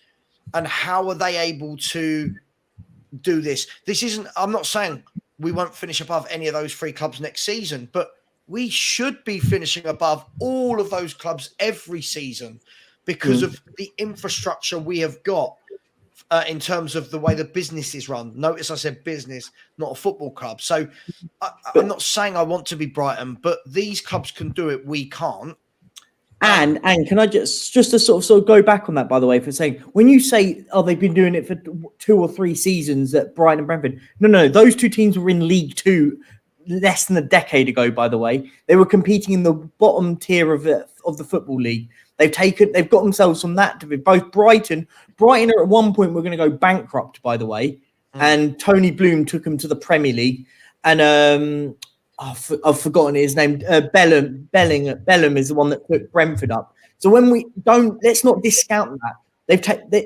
and how are they able to do this? I'm not saying we won't finish above any of those three clubs next season, but we should be finishing above all of those clubs every season because of the infrastructure we have got in terms of the way the business is run. Notice I said business, not a football club. So I'm not saying I want to be Brighton, but these clubs can do it. We can't.
And can I just to sort of go back on that, by the way, for saying, when you say, they've been doing it for 2 or 3 seasons at Brighton and Brentford. No, those two teams were in League Two less than a decade ago, by the way. They were competing in the bottom tier of the Football League. They've got themselves from that to be both Brighton are at one point were going to go bankrupt, by the way. And Tony Bloom took them to the Premier League. And I've forgotten his name. Bellum is the one that took Brentford up. So let's not discount that.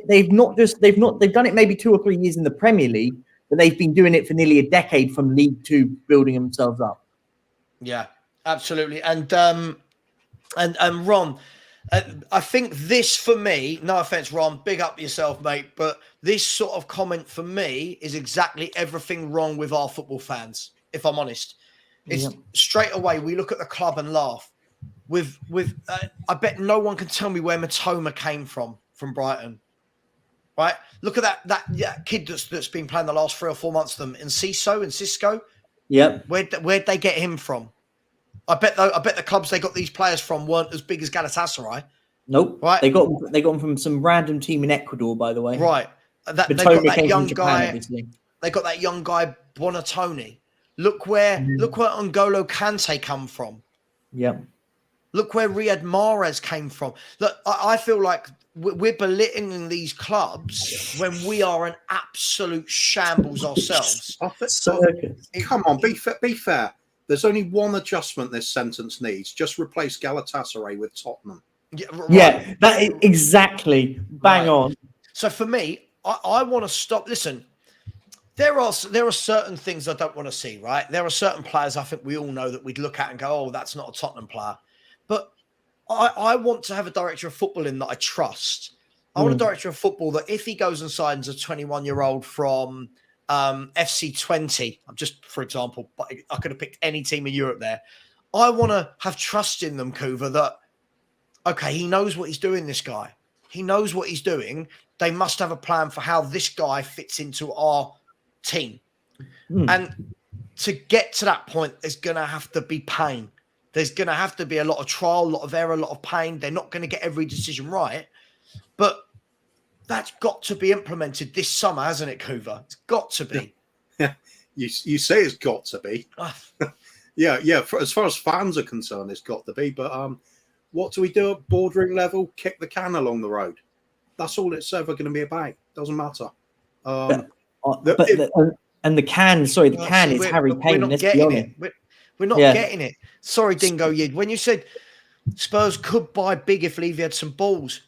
They've done it maybe 2 or 3 years in the Premier League, but they've been doing it for nearly a decade from League Two, building themselves up.
Yeah, absolutely. And Ron, I think this for me, no offense, Ron, big up yourself, mate, but this sort of comment for me is exactly everything wrong with our football fans, if I'm honest. It's straight away we look at the club and laugh. I bet no one can tell me where Matoma came from Brighton, right? Look at that kid that's been playing the last 3 or 4 months of them, and Cisco.
Yep.
Where'd they get him from? I bet the clubs they got these players from weren't as big as Galatasaray.
Nope.
Right.
They got them from some random team in Ecuador, by the way.
Right. They got that young guy. They got that young guy Bonatoni. Look where N'Golo Kante come from.
Yeah.
Look where Riyad Mahrez came from. Look, I feel like we're belittling these clubs when we are an absolute shambles ourselves.
Come on, be fair. There's only one adjustment this sentence needs. Just replace Galatasaray with Tottenham.
Yeah, right.
Yeah, that is exactly bang on.
So for me, I want to stop. Listen, there are certain things I don't want to see, right? There are certain players I think we all know that we'd look at and go, oh, that's not a Tottenham player. But I want to have a director of football in that I trust. I want a director of football that if he goes and signs a 21-year-old from FC 20, just for example, but I could have picked any team in Europe there. I want to have trust in them, Kuva, that, okay, he knows what he's doing, this guy. He knows what he's doing. They must have a plan for how this guy fits into our team. And to get to that point, there's going to have to be pain. There's going to have to be a lot of trial, a lot of error, a lot of pain. They're not going to get every decision right. But that's got to be implemented this summer, hasn't it, Kuva? It's got to be.
Yeah, you say it's got to be. Yeah. As far as fans are concerned, it's got to be. But what do we do at boardroom level? Kick the can along the road. That's all it's ever going to be about. Doesn't matter.
The can is Harry Kane.
We're not getting it. We're not getting it. Sorry, Dingo Yid. When you said Spurs could buy big if Levy had some balls,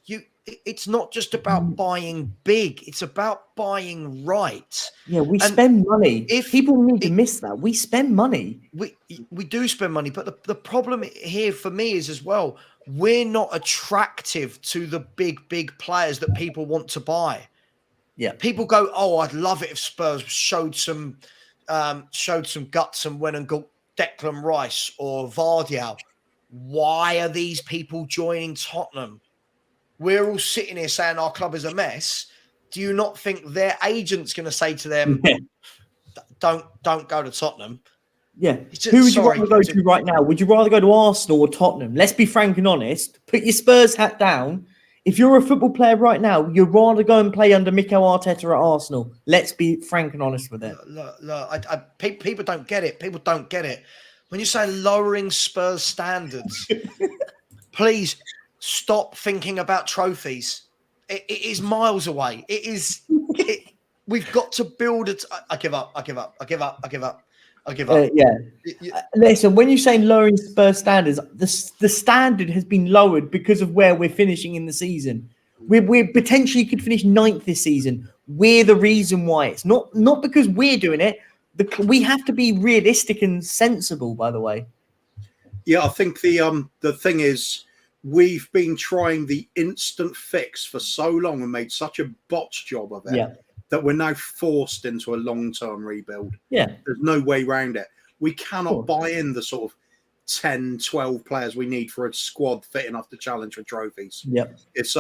it's not just about buying big. It's about buying right.
Yeah, we spend money. If people need to miss that, we spend money.
We do spend money, but the problem here for me is as well, we're not attractive to the big players that people want to buy.
Yeah,
people go, oh, I'd love it if Spurs showed some guts and went and got Declan Rice or Vardiel. Why are these people joining Tottenham? We're all sitting here saying our club is a mess. Do you not think their agent's going to say to them, don't go to Tottenham?
Yeah. Who would you rather go to right now? Would you rather go to Arsenal or Tottenham? Let's be frank and honest. Put your Spurs hat down. If you're a football player right now, you'd rather go and play under Mikel Arteta at Arsenal. Let's be frank and honest with it.
Look, people don't get it. People don't get it. When you say lowering Spurs standards, please stop thinking about trophies. It is miles away. We've got to build it. I give up.
Listen, when you're saying lowering Spurs standards, the standard has been lowered because of where we're finishing in the season. We potentially could finish 9th this season. We're the reason why. It's not because we're doing it. We have to be realistic and sensible, by the way.
Yeah, I think the thing is, we've been trying the instant fix for so long and made such a botched job of it that we're now forced into a long-term rebuild.
Yeah.
There's no way around it. We cannot buy in the sort of 10, 12 players we need for a squad fit enough to challenge for trophies.
Yeah.
It's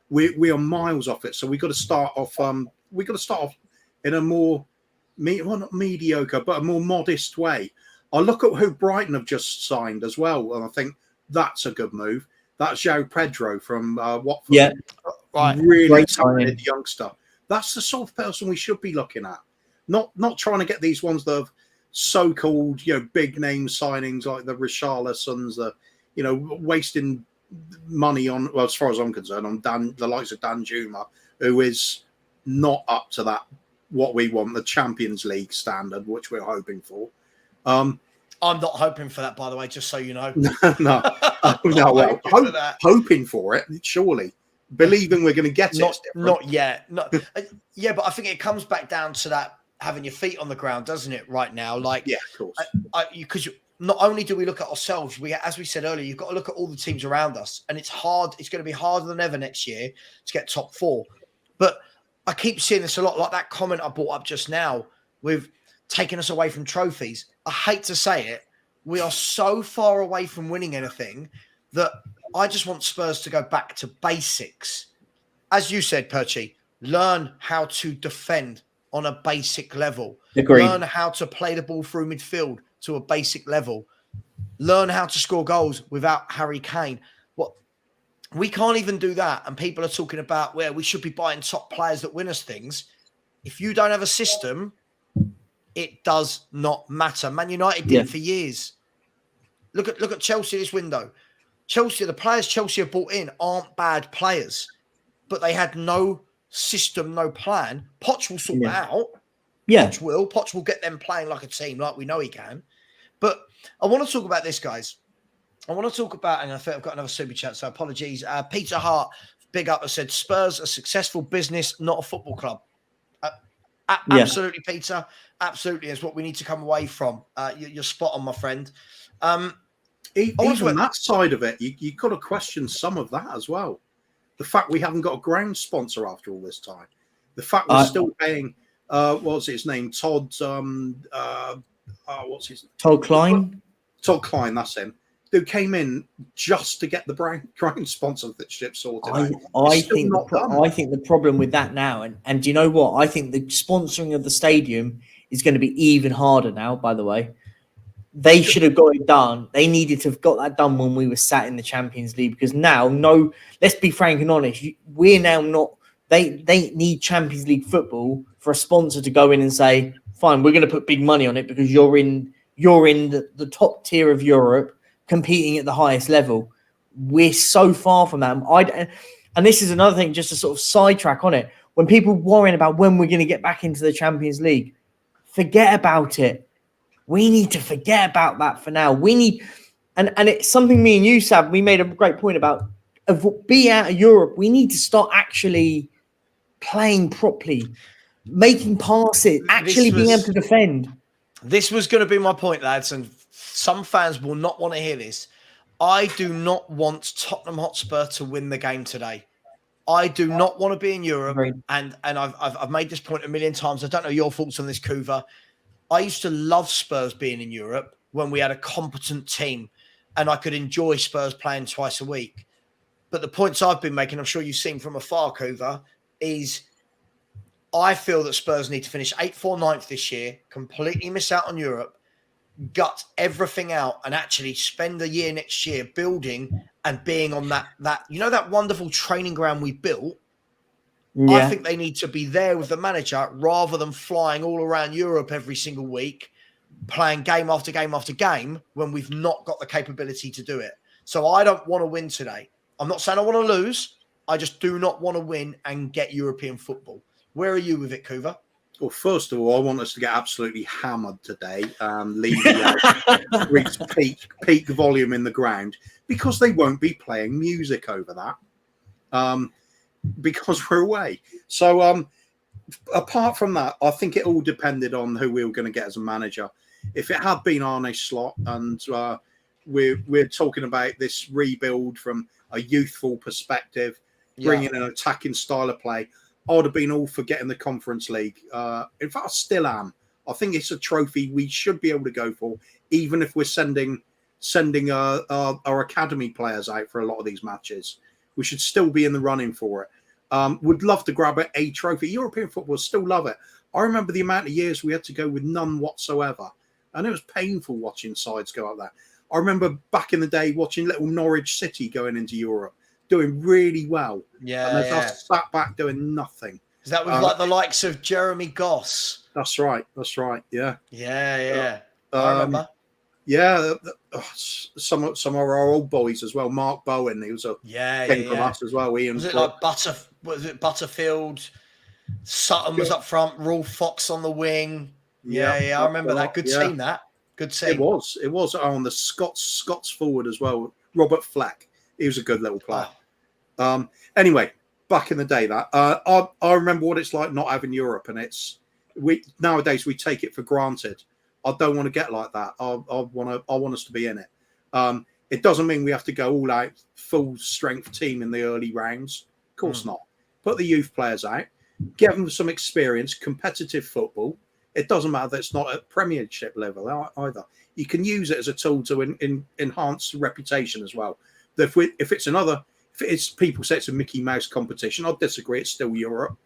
we are miles off it. So we've got to start off in a more not mediocre, but a more modest way. I look at who Brighton have just signed as well, and I think that's a good move. That's João Pedro from Watford.
Yeah,
right. Really talented youngster. That's the sort of person we should be looking at. Not trying to get these ones that have so-called, big name signings like the Richarlisons, wasting money on, well, as far as I'm concerned, on the likes of Dan Juma, who is not up to that, what we want, the Champions League standard, which we're hoping for.
I'm not hoping for that, by the way, just so you know.
No. Hoping for it, surely. Believing we're going to get it.
Not yet. Yeah, but I think it comes back down to that having your feet on the ground, doesn't it, right now? Like,
yeah, of course.
Because not only do we look at ourselves, as we said earlier, you've got to look at all the teams around us. And it's hard. It's going to be harder than ever next year to get top 4. But I keep seeing this a lot, like that comment I brought up just now with taking us away from trophies. I hate to say it. We are so far away from winning anything that I just want Spurs to go back to basics. As you said, Perchy, learn how to defend on a basic level.
Agreed.
Learn how to play the ball through midfield to a basic level. Learn how to score goals without Harry Kane. We can't even do that. And people are talking about where we should be buying top players that win us things. If you don't have a system, It does not matter. Man United did it for years. Look at Chelsea this window. Chelsea, the players Chelsea have brought in aren't bad players, but they had no system, no plan. Poch will sort that out.
Yeah.
Poch will get them playing like a team, like we know he can. But I want to talk about this, guys. I want to talk about, and I think I've got another super chat, so apologies. Peter Hart, big up, has said, Spurs, a successful business, not a football club. Absolutely, Peter. Absolutely is what we need to come away from. You're spot on, my friend.
Even that side of it, you've got to question some of that as well. The fact we haven't got a ground sponsor after all this time. The fact we're still paying, what's his name? Todd Klein? Todd Klein, that's him. Who came in just to get the ground sponsorship sorted out.
I think the problem with that now, and do you know what? I think the sponsoring of the stadium is going to be even harder now, by the way. They should have got it done. They needed to have got that done when we were sat in the Champions League, because now, let's be frank and honest, we're now not, they need Champions League football for a sponsor to go in and say, fine, we're going to put big money on it because you're in the top tier of Europe, competing at the highest level. We're so far from that. And this is another thing, just to sort of sidetrack on it. When people worrying about when we're going to get back into the Champions League, forget about it. We need to forget about that for now. We need, and it's something me and you, Sab, we made a great point about, be out of Europe. We need to start actually playing properly, making passes, actually being able to defend.
This was going to be my point, lads, and some fans will not want to hear this. I do not want Tottenham Hotspur to win the game today. I do not want to be in Europe, and I've made this point a million times. I don't know your thoughts on this, Kuva. I used to love Spurs being in Europe when we had a competent team, and I could enjoy Spurs playing twice a week. But the points I've been making, I'm sure you've seen from afar, Kuva, is I feel that Spurs need to finish 8th or 9th this year, completely miss out on Europe, gut everything out, and actually spend a year next year building and being on that that wonderful training ground we built. Yeah. I think they need to be there with the manager rather than flying all around Europe every single week, playing game after game after game when we've not got the capability to do it. So I don't want to win today. I'm not saying I want to lose. I just do not want to win and get European football. Where are you with it, Kuva?
Well, first of all, I want us to get absolutely hammered today and leave reach peak volume in the ground, because they won't be playing music over that. Because we're away. So apart from that, I think it all depended on who we were going to get as a manager. If it had been Arne Slot, and we're talking about this rebuild from a youthful perspective, bringing an attacking style of play, I would have been all for getting the Conference League. In fact, I still am. I think it's a trophy we should be able to go for, even if we're sending our academy players out for a lot of these matches. We should still be in the running for it. Would love to grab a trophy. European football, still love it. I remember the amount of years we had to go with none whatsoever. And it was painful watching sides go up there. I remember back in the day watching little Norwich City going into Europe, doing really well.
Yeah,
and they just sat back doing nothing.
Is that with like the likes of Jeremy Goss?
That's right. Yeah.
I remember.
Yeah, some of our old boys as well. Mark Bowen, he was a king from us as well. Ian,
was it like Butterfield? Sutton was up front. Rolf Fox on the wing. Yeah, I remember that. Good team, that. Good team.
It was on the Scots forward as well. Robert Fleck, he was a good little player. Anyway, back in the day, that I remember what it's like not having Europe, and nowadays we take it for granted. I don't want to get like that. I want us to be in it. It doesn't mean we have to go all out full strength team in the early rounds. Of course not. Put the youth players out, give them some experience, competitive football. It doesn't matter that it's not at Premiership level either. You can use it as a tool to enhance reputation as well. If it's people say it's a Mickey Mouse competition, I'll disagree. It's still Europe.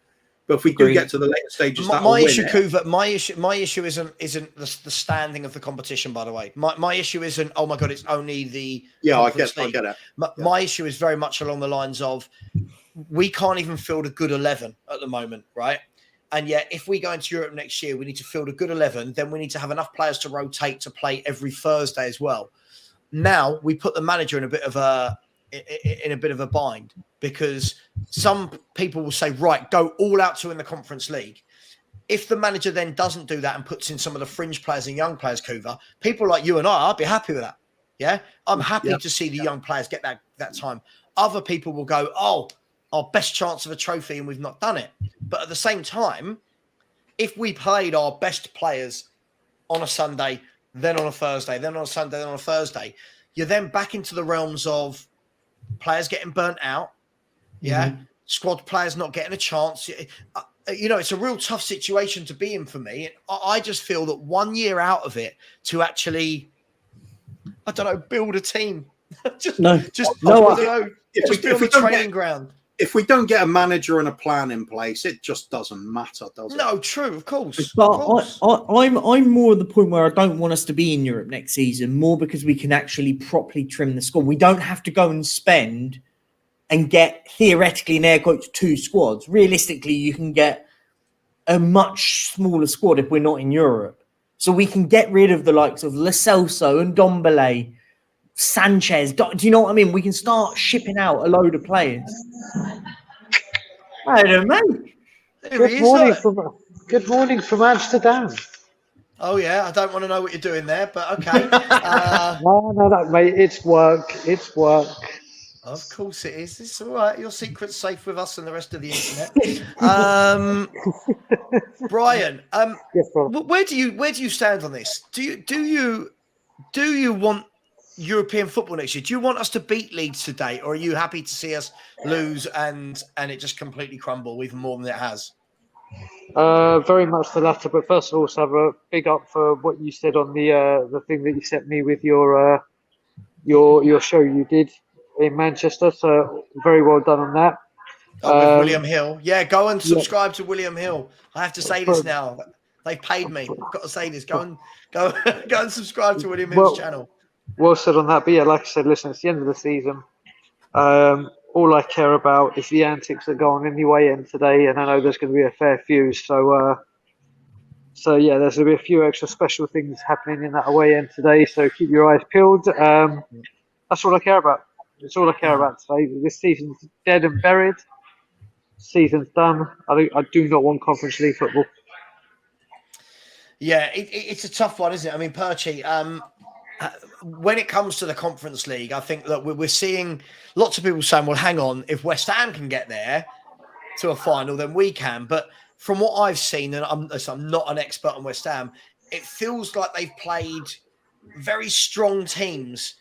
But if we do get to the later stages,
my issue, Kuva, my issue isn't the standing of the competition. By the way, my issue isn't, oh my god, it's only the
I get it.
My issue is very much along the lines of we can't even field a good 11 at the moment, right? And yet, if we go into Europe next year, we need to field a good 11. Then we need to have enough players to rotate to play every Thursday as well. Now we put the manager in a bit of a bind, because some people will say, right, go all out to win the Conference League. If the manager then doesn't do that and puts in some of the fringe players and young players, Kuva, people like you and I'll be happy with that. Yeah, I'm happy to see the young players get that time. Other people will go, oh, our best chance of a trophy and we've not done it. But at the same time, if we played our best players on a Sunday, then on a Thursday, then on a Sunday, then on a Thursday, you're then back into the realms of players getting burnt out. Yeah. Mm-hmm. Squad players not getting a chance. It's a real tough situation to be in for me. I just feel that 1 year out of it to actually, I don't know, build a team. just be on the training ground.
If we don't get a manager and a plan in place, it just doesn't matter, does it?
No, true, of course.
But I'm more at the point where I don't want us to be in Europe next season, more because we can actually properly trim the squad. We don't have to go and spend and get, theoretically, in air quotes, 2 squads. Realistically, you can get a much smaller squad if we're not in Europe. So we can get rid of the likes of Lo Celso and Ndombele, Sanchez. Do you know what I mean? We can start shipping out a load of players. I don't know.
Good morning from Amsterdam.
Oh yeah, I don't want to know what you're doing there, but okay.
No, mate. It's work.
Of course it is. It's all right. Your secret's safe with us and the rest of the internet. Brian,
yes,
where do you stand on this? Do you want European football next year? Do you want us to beat Leeds today, or are you happy to see us lose and it just completely crumble even more than it has?
Very much the latter. But first of all, have a big up for what you said on the thing that you sent me with your show you did in Manchester. So very well done on that.
With William Hill. Yeah, go and subscribe to William Hill. I have to say this now. They've paid me. I've got to say this. Go and subscribe to William Hill's channel.
Well said on that. But yeah, like I said, listen, it's the end of the season. All I care about is the antics that go on in the away end today, and I know there's going to be a fair few. So yeah, there's going to be a few extra special things happening in that away end today. So keep your eyes peeled. That's all I care about. It's all I care about today. This season's dead and buried. Season's done. I do not want Conference League football.
Yeah, it's a tough one, isn't it? I mean, Perchy, when it comes to the Conference League, I think that we're seeing lots of people saying, well, hang on, if West Ham can get there to a final, then we can. But from what I've seen, and I'm not an expert on West Ham, it feels like they've played very strong teams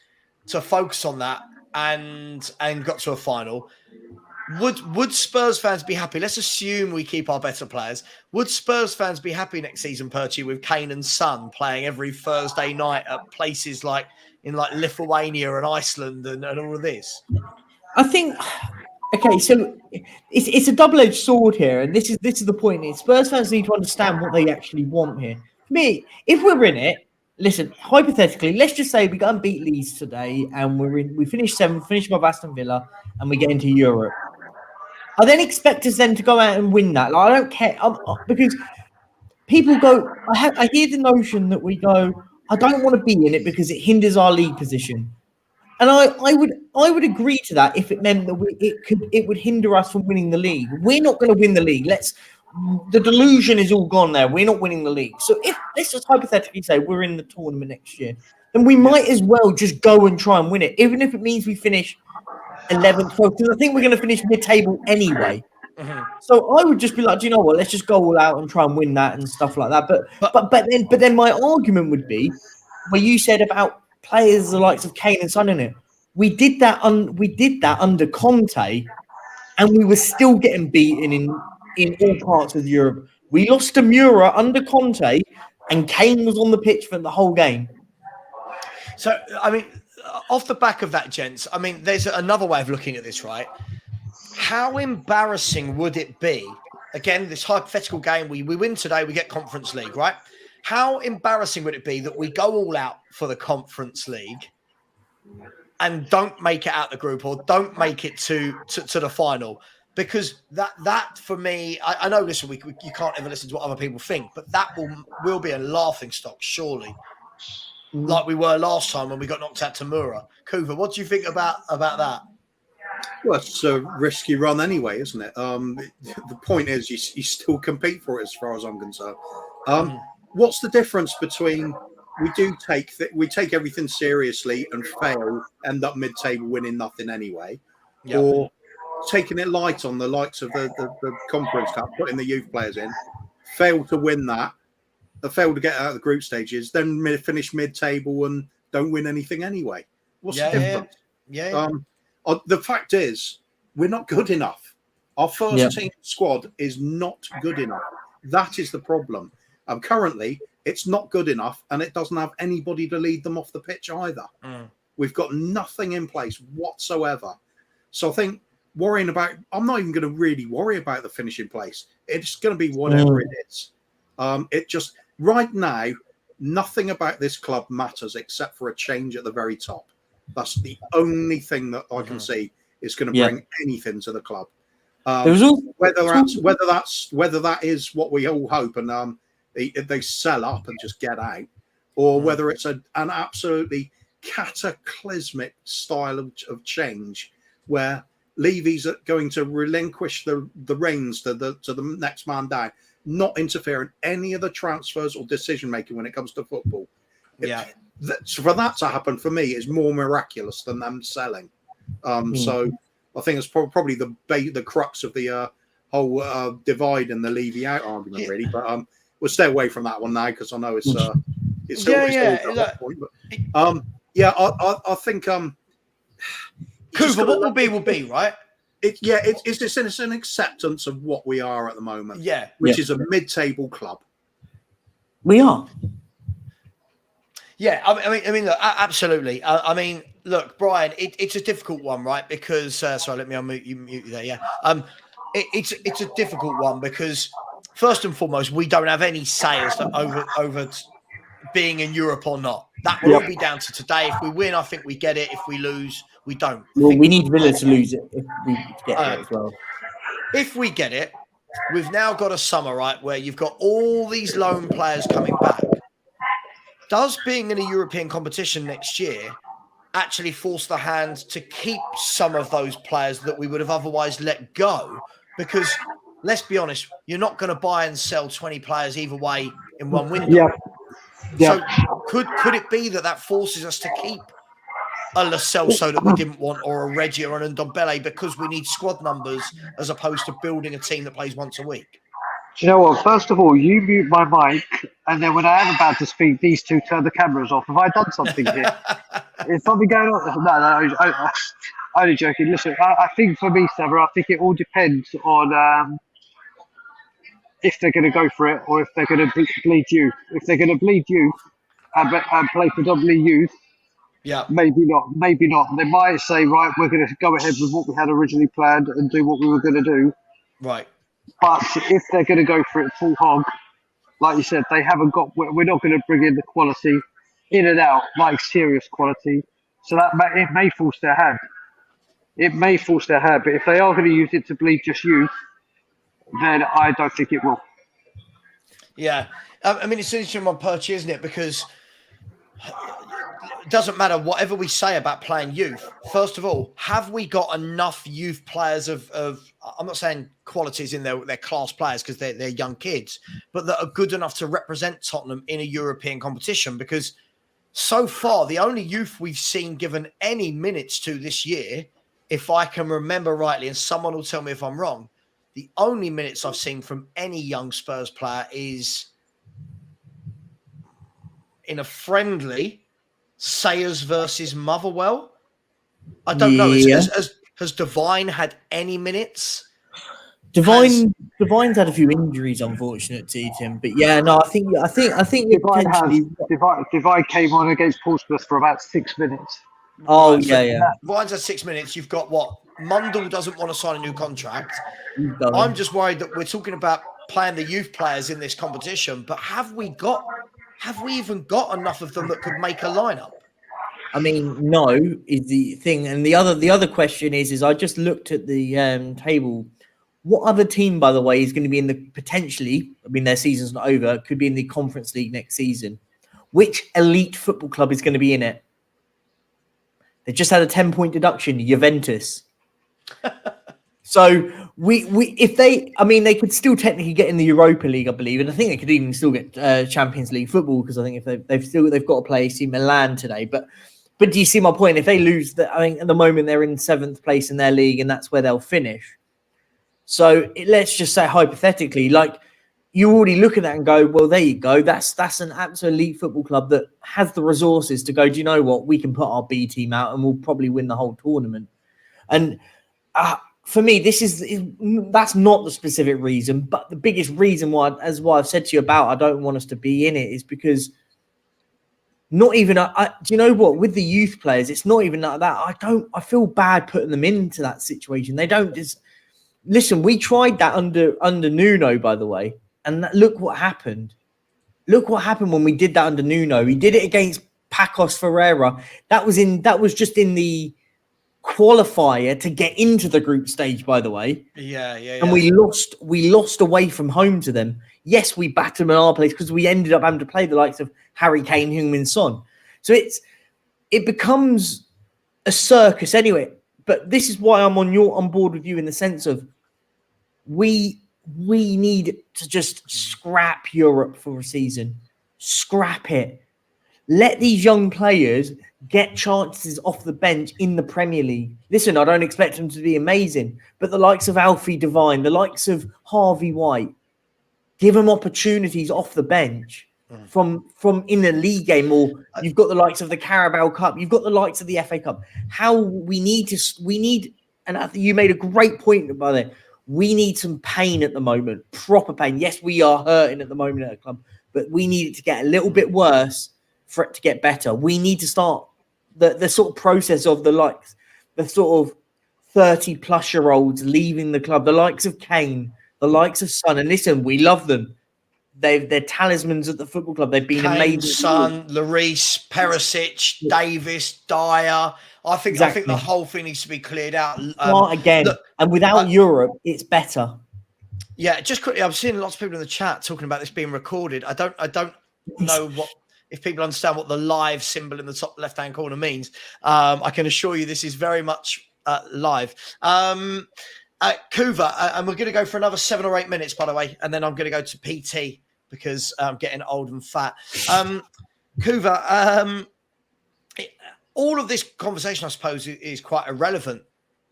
to focus on that and got to a final. Would Spurs fans be happy? Let's assume we keep our better players. Would Spurs fans be happy next season, Perchy, with Kane and Son playing every Thursday night at places like Lithuania and Iceland and all of this?
I think. Okay, so it's a double-edged sword here, and this is the point. Spurs fans need to understand what they actually want here. For me, if we're in it, listen. Hypothetically, let's just say we go and beat Leeds today, and we finish 7th, finish above Aston Villa, and we get into Europe. I then expect us then to go out and win that. Like, I don't care because people go. I hear the notion that we go. I don't want to be in it because it hinders our league position, and I would agree to that if it meant that it would hinder us from winning the league. We're not going to win the league. The delusion is all gone there. We're not winning the league. So let's just hypothetically say we're in the tournament next year, then we might as well just go and try and win it, even if it means we finish 11th, 12th, because I think we're going to finish mid-table anyway. Mm-hmm. So I would just be like, do you know what? Let's just go all out and try and win that and stuff like that. But then my argument would be where you said about players the likes of Kane and Son in it. We did that under Conte, and we were still getting beaten in all parts of Europe. We lost to Mura under Conte, and Kane was on the pitch for the whole game.
So I mean, off the back of that, gents, I mean, there's another way of looking at this, right? How embarrassing would it be? Again, this hypothetical game, we win today, we get Conference League, right? How embarrassing would it be that we go all out for the Conference League and don't make it out the group or don't make it to the final? because that for me, I know. Listen, you can't ever listen to what other people think, but that will be a laughing stock, surely, like we were last time when we got knocked out to Mura. Kuva, what do you think about that?
Well, it's a risky run anyway, isn't it? The point is, you still compete for it, as far as I'm concerned. What's the difference between we take everything seriously and fail, end up mid-table winning nothing anyway, or taking it light on the likes of the Conference Cup, putting the youth players in, fail to win that, fail to get out of the group stages, then finish mid-table and don't win anything anyway? What's the difference?
Yeah.
The fact is, we're not good enough. Our first team squad is not good enough. That is the problem. Currently, it's not good enough, and it doesn't have anybody to lead them off the pitch either. We've got nothing in place whatsoever. So I think I'm not even going to really worry about the finishing place. It's going to be whatever it is. It just, right now, nothing about this club matters except for a change at the very top. That's the only thing that I can see is going to bring anything to the club. Whether that is what we all hope, and they sell up and just get out, or whether it's an absolutely cataclysmic style of change where Levy's going to relinquish the reins to the next man down, not interfere in any of the transfers or decision making when it comes to football. For that to happen, for me, is more miraculous than them selling. So I think it's probably the crux of the whole divide and the Levy out argument, really. But we'll stay away from that one now, because I know it's point. But I think
Kuva, what will be, right?
It's just an acceptance of what we are at the moment. Which is a mid-table club.
We are.
Yeah, I mean, look, absolutely. I mean, look, Brian, it's a difficult one, right? Because sorry, let me unmute you there. Yeah, it's a difficult one because first and foremost, we don't have any say as to over being in Europe or not. That will all be down to today. If we win, I think we get it. If we lose, we don't.
Well, we need Villa to lose it if we get it as well.
If we get it, we've now got a summer, right, where you've got all these loan players coming back. Does being in a European competition next year actually force the hand to keep some of those players that we would have otherwise let go? Because let's be honest, you're not going to buy and sell 20 players either way in one window. So could it be that forces us to keep a Lo Celso that we didn't want, or a Reggie or an Ndombele, because we need squad numbers as opposed to building a team that plays once a week?
Do you know what? First of all, you mute my mic, and then when I am about to speak, these two turn the cameras off. Have I done something here? Is something going on? No, I'm only joking. Listen, I think for me, Sever, I think it all depends on if they're going to go for it or if they're going to bleed youth. If they're going to bleed youth and play predominantly youth, maybe not. They might say, right, we're going to go ahead with what we had originally planned and do what we were going to do.
Right.
But if they're going to go for it full hog, like you said, they haven't got. We're not going to bring in the quality in and out, like serious quality. So it may force their hand. It may force their hand. But if they are going to use it to bleed just youth, then I don't think it will.
Yeah, I mean, it's an interesting one, Perchy, isn't it? Because it doesn't matter whatever we say about playing youth. First of all, have we got enough youth players of I'm not saying qualities in their class players because they're young kids, but that are good enough to represent Tottenham in a European competition? Because so far, the only youth we've seen given any minutes to this year, if I can remember rightly, and someone will tell me if I'm wrong, the only minutes I've seen from any young Spurs player is in a friendly, Sayers versus Motherwell. I don't know. Has Devine had any minutes?
Divine's had a few injuries, unfortunately, Tim. But yeah, no, I think
Divine came on against Portsmouth for about 6 minutes.
Oh, yeah.
Divine's had 6 minutes. You've got what? Mundell doesn't want to sign a new contract. I'm just worried that we're talking about playing the youth players in this competition, but have we even got enough of them that could make a lineup?
I mean, no is the thing, and the other question is I just looked at the table What other team, by the way, is going to be in the potentially? I mean, their season's not over. Could be in the Conference League next season. Which elite football club is going to be in it? They just had a 10-point deduction. Juventus. So if they, I mean, they could still technically get in the Europa League, I believe, and I think they could even still get Champions League football because I think if they've got to play AC Milan today. But do you see my point? If they lose, I think at the moment they're in 7th place in their league, and that's where they'll finish. So let's just say hypothetically, like you already look at that and go, well, there you go. That's an absolute elite football club that has the resources to go. Do you know what? We can put our B team out, and we'll probably win the whole tournament. And for me, that's not the specific reason, but the biggest reason why I've said to you about I don't want us to be in it is because not even do you know what, with the youth players, it's not even like that. I feel bad putting them into that situation. They don't just listen. We tried that under Nuno, by the way, and look what happened. Look what happened when we did that under Nuno. He did it against Pacos Ferreira. That was just in the qualifier to get into the group stage, by the way.
Yeah.
And we lost away from home to them. Yes, we battered them in our place because we ended up having to play the likes of Harry Kane, Heung-min Son. So it becomes a circus anyway. But this is why I'm on board with you in the sense of we need to just scrap Europe for a season. Scrap it. Let these young players get chances off the bench in the Premier League. Listen, I don't expect them to be amazing, but the likes of Alfie Devine, the likes of Harvey White, give them opportunities off the bench from in a league game, or you've got the likes of the Carabao Cup, you've got the likes of the FA Cup. And I think you made a great point about it. We need some pain at the moment, proper pain. Yes, we are hurting at the moment at a club, but we need it to get a little bit worse for it to get better. We need to start the sort of process of the sort of 30-plus-year-olds leaving the club, the likes of Kane, the likes of Son. And listen, we love them. They're talismans at the football club. They've been amazing.
Son, Lloris, Perisic, Davis, Dyer. I think the whole thing needs to be cleared out.
Again, and without Europe, it's better.
Yeah, just quickly, I'm seeing lots of people in the chat talking about this being recorded. I don't know if people understand what the live symbol in the top left-hand corner means. I can assure you this is very much live. Kuva, and we're going to go for another 7 or 8 minutes, by the way, and then I'm going to go to PT because I'm getting old and fat. Kuva, all of this conversation, I suppose, is quite irrelevant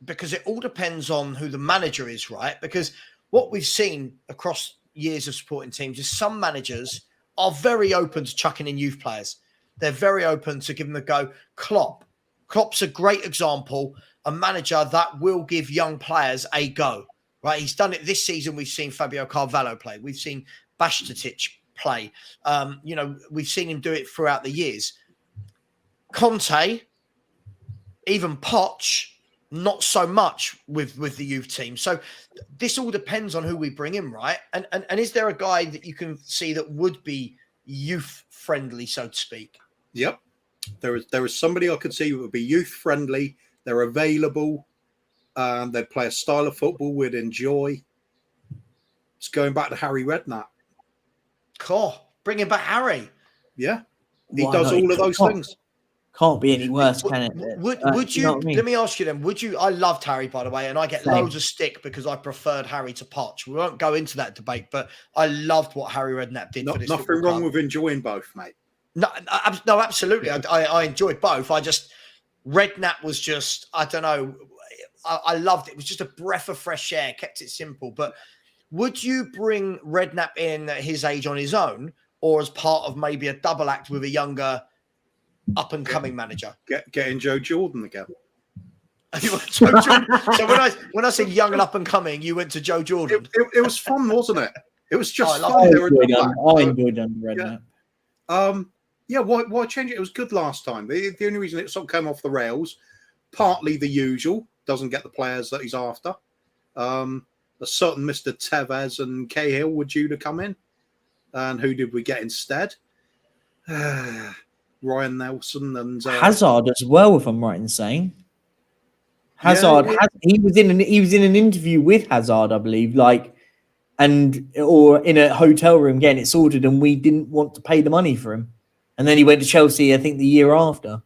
because it all depends on who the manager is, right? Because what we've seen across years of supporting teams is some managers are very open to chucking in youth players. They're very open to giving them a go. Klopp's a great example, a manager that will give young players a go, right? He's done it this season. We've seen Fabio Carvalho play. We've seen Bajcetic play. We've seen him do it throughout the years. Conte, even Poch, not so much with the youth team. So this all depends on who we bring in, right? And is there a guy that you can see that would be youth friendly, so to speak?
Yep. There is somebody I could see who would be youth friendly. They're available. They'd play a style of football we'd enjoy. It's going back to Harry Redknapp.
Cool. Bringing back Harry.
Yeah. He does all of those things.
Can't be any worse, can it?
Would you,
know what I mean?
Let me ask you then, I loved Harry, by the way, and I get loads of stick because I preferred Harry to Poch. We won't go into that debate, but I loved what Harry Redknapp did for this.
Nothing wrong with enjoying both, mate.
No, absolutely. I enjoyed both. Redknapp was just, I don't know. I loved it. It was just a breath of fresh air, kept it simple. But would you bring Redknapp in at his age on his own or as part of maybe a double act with a younger up-and-coming manager?
Getting Joe Jordan again.
Joe Jordan. So when I said young and up-and-coming, you went to Joe Jordan.
It was fun, wasn't it? It was just fun.
I enjoyed under Redknapp.
Yeah, why change it? It was good last time. The only reason it sort of came off the rails, partly the usual, doesn't get the players that he's after. A certain Mr. Tevez and Cahill were due to come in. And who did we get instead? Ryan Nelson and
Hazard as well, if I'm right in saying. Hazard,
Yeah.
he was in an interview with Hazard, I believe, or in a hotel room getting it sorted, and we didn't want to pay the money for him. And then he went to Chelsea, I think, the year after.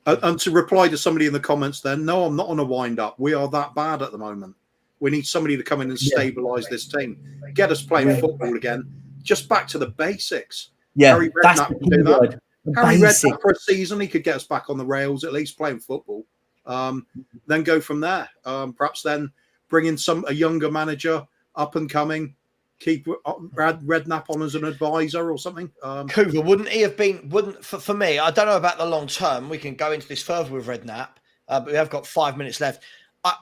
And to reply to somebody in the comments then, no, I'm not on a wind-up. We are that bad at the moment. We need somebody to come in and stabilise this team. Get us playing football again. Just back to the basics.
Yeah,
Harry Redknapp can do that. Harry
Basic.
Redknapp for a season, he could get us back on the rails, at least playing football. Then go from there. Perhaps then bring in a younger manager, up and coming, keep Redknapp on as an advisor or something.
Kuva, wouldn't he have been? For me? I don't know about the long term. We can go into this further with Redknapp, but we have got 5 minutes left.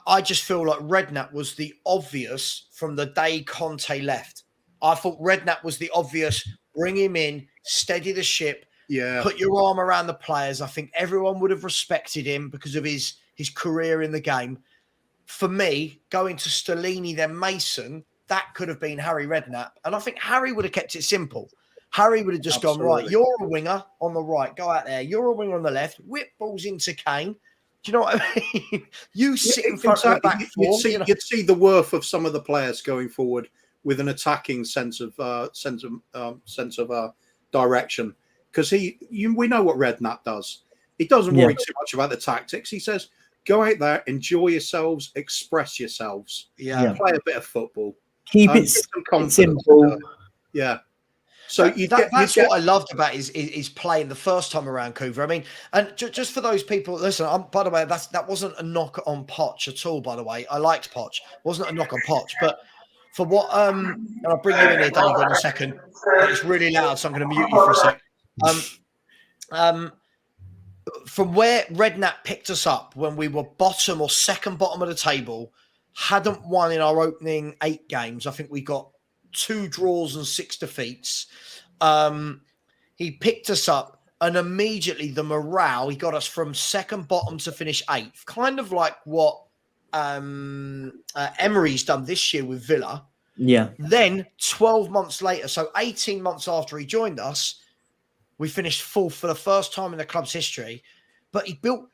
I just feel like Redknapp was the obvious from the day Conte left. I thought Redknapp was the obvious. Bring him in, steady the ship.
Yeah.
Put your arm around the players. I think everyone would have respected him because of his career in the game. For me, going to Stellini, then Mason, that could have been Harry Redknapp. And I think Harry would have kept it simple. Harry would have just gone, right, you're a winger on the right, go out there. You're a winger on the left, whip balls into Kane. Do you know what I mean? You sit in front of the back four.
You'd see the worth of some of the players going forward with an attacking sense of direction. Because we know what Redknapp does. He doesn't worry too much about the tactics. He says, go out there, enjoy yourselves, express yourselves, play a bit of football,
keep it simple.
So
that's what I loved about his playing the first time around, Kuva. I mean, and just for those people, listen. By the way, that wasn't a knock on Poch at all. By the way, I liked Poch. Wasn't a knock on Poch, but for what and I'll bring you in here, Dave, in a second. But it's really loud, so I'm going to mute you for a second. From where Redknapp picked us up when we were bottom or second bottom of the table, hadn't won in our opening 8 games. I think we got 2 draws and 6 defeats. He picked us up, and immediately the morale, he got us from second bottom to finish 8th, kind of like what Emery's done this year with Villa.
Yeah.
Then 12 months later, so 18 months after he joined us, we finished 4th for the first time in the club's history. But he built,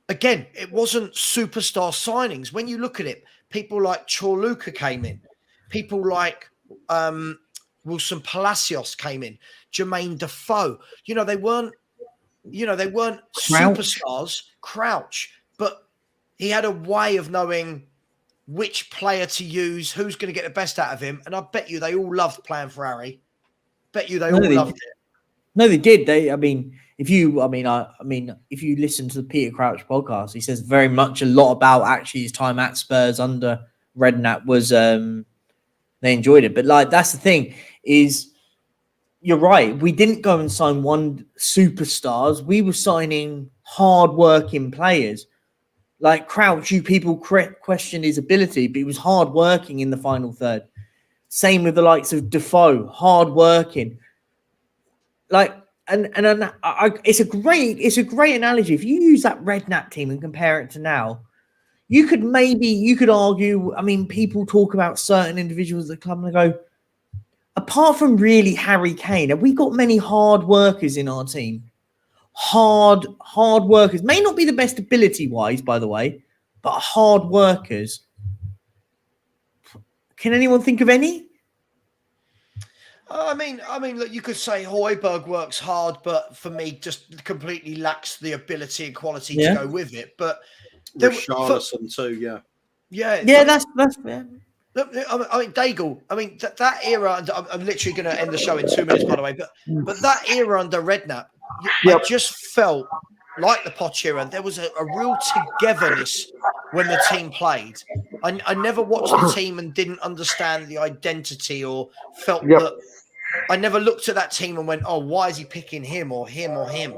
again, it wasn't superstar signings. When you look at it, people like Chorluka came in. People like Wilson Palacios came in. Jermaine Defoe. They weren't superstars. Crouch. But he had a way of knowing which player to use, who's going to get the best out of him. And I bet you they all loved playing for Harry. Loved it.
No, they did. If you listen to the Peter Crouch podcast, he says very much a lot about actually his time at Spurs under Redknapp was they enjoyed it. But that's the thing is, you're right. We didn't go and sign one superstars. We were signing hard-working players. Like Crouch, you people questioned his ability, but he was hard-working in the final third. Same with the likes of Defoe, hard-working. It's a great analogy. If you use that Redknapp team and compare it to now, you could argue. I mean, people talk about certain individuals at the club and they go, apart from really Harry Kane, have we got many hard workers in our team? Hard workers may not be the best ability wise, by the way, but hard workers. Can anyone think of any?
I mean, look, you could say Højbjerg works hard, but for me, just completely lacks the ability and quality to go with it. But
Richarlison too,
that's fair.
Look, I mean, Daigle. I mean, that era. I'm literally going to end the show in 2 minutes, by the way. But that era under Redknapp, I just felt like the Poch era. There was a real togetherness when the team played. I never watched the team and didn't understand the identity or felt that. I never looked at that team and went, "Oh, why is he picking him or him or him?"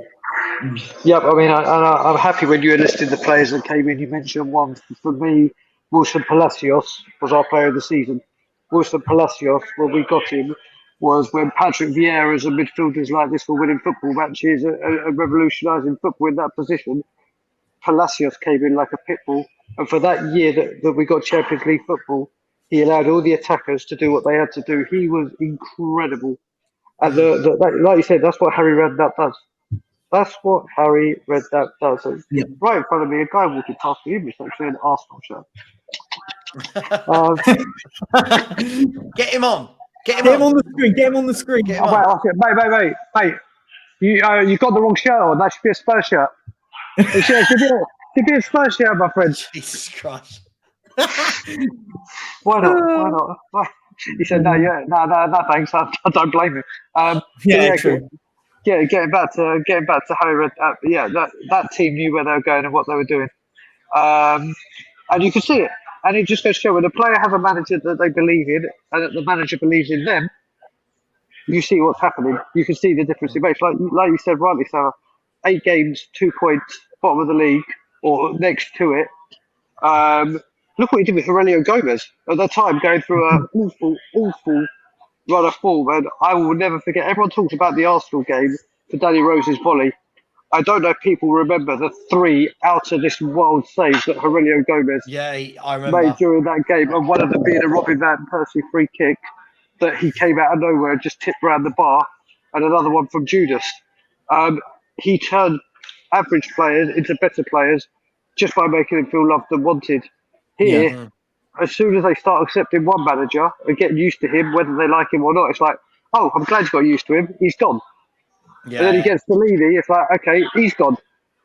Yep. I mean, I'm happy when you listed the players that came in. You mentioned one for me. Wilson Palacios was our player of the season. Wilson Palacios, when we got him, was when Patrick Vieira's and midfielders like this were winning football matches and revolutionising football in that position. Palacios came in like a pit bull, and for that year that we got Champions League football, he allowed all the attackers to do what they had to do. He was incredible, and like you said, that's what Harry Redknapp does. That's what Harry Redknapp does. So
Yeah.
right in front of me, a guy walking past me, who's actually an Arsenal shirt. Um,
Get him on. Get him
Get him
on.
on the screen. Get him on the screen.
Get him
oh,
on.
mate. You got the wrong shirt on. That should be a Spurs shirt. It should be a Spurs shirt, my friend.
Jesus Christ.
Why not? He said, no, thanks. I don't blame him. But
Yeah, true.
Getting back to Harry Redknapp. Yeah, that team knew where they were going and what they were doing. And you can see it. And it just goes to show when a player has a manager that they believe in and that the manager believes in them, you see what's happening. You can see the difference it makes. Like you said rightly, Sarah, 8 games, 2 points, bottom of the league, or next to it. Look what he did with Aurelio Gomez at the time, going through an awful run of form. And I will never forget, everyone talks about the Arsenal game for Danny Rose's volley. I don't know if people remember the 3 out of this world saves that Aurelio Gomez
I remember.
made during that game, and one of them being a Robin Van Persie free kick that he came out of nowhere and just tipped around the bar, and another one from Judas. He turned average players into better players just by making them feel loved and wanted. Here, as soon as they start accepting one manager and getting used to him, whether they like him or not, it's like, oh, I'm glad you got used to him. He's gone.
Yeah.
And then he gets to Levy. It's like, okay, he's gone.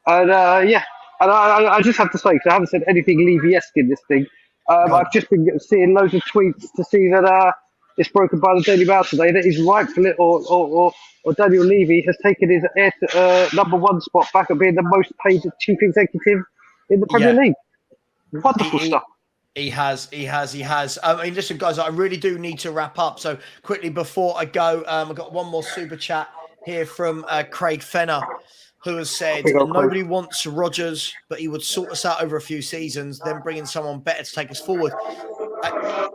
And and I just have to say, because I haven't said anything Levy-esque in this thing, I've just been seeing loads of tweets to see that it's broken by the Daily Mail today that he's rightfully or Daniel Levy has taken his number 1 spot back at being the most paid chief executive in the Premier League. Wonderful stuff.
He has. I mean, listen, guys, I really do need to wrap up. So quickly before I go, I've got one more super chat here from Craig Fenner, who has said nobody wants Rodgers, but he would sort us out over a few seasons, then bring in someone better to take us forward.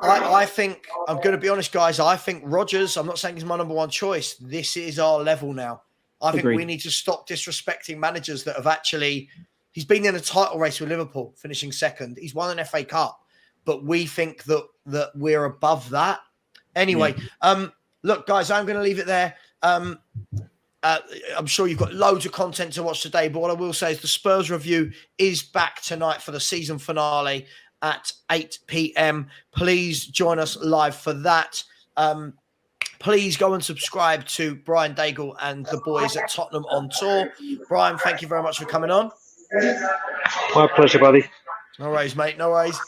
I think, I'm going to be honest, guys, I think Rodgers, I'm not saying he's my number 1 choice. This is our level now. I think we need to stop disrespecting managers that have actually, he's been in a title race with Liverpool, finishing 2nd. He's won an FA Cup, but we think that we're above that. Anyway, look, guys, I'm going to leave it there. I'm sure you've got loads of content to watch today, but what I will say is the Spurs review is back tonight for the season finale at 8 p.m. Please join us live for that. Please go and subscribe to Brian Daigle and the boys at Tottenham on Tour. Brian, thank you very much for coming on.
My pleasure, buddy.
No worries, mate. No worries.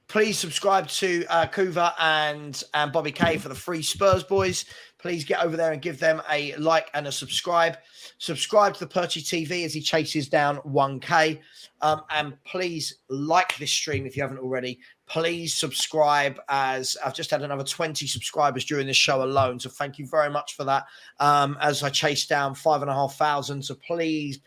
Please subscribe to Kuva and Bobby K for the free Spurs boys. Please get over there and give them a like and a subscribe. Subscribe to the Perchy TV as he chases down 1K. And please like this stream if you haven't already. Please subscribe, as I've just had another 20 subscribers during this show alone. So thank you very much for that. As I chase down 5,500. So please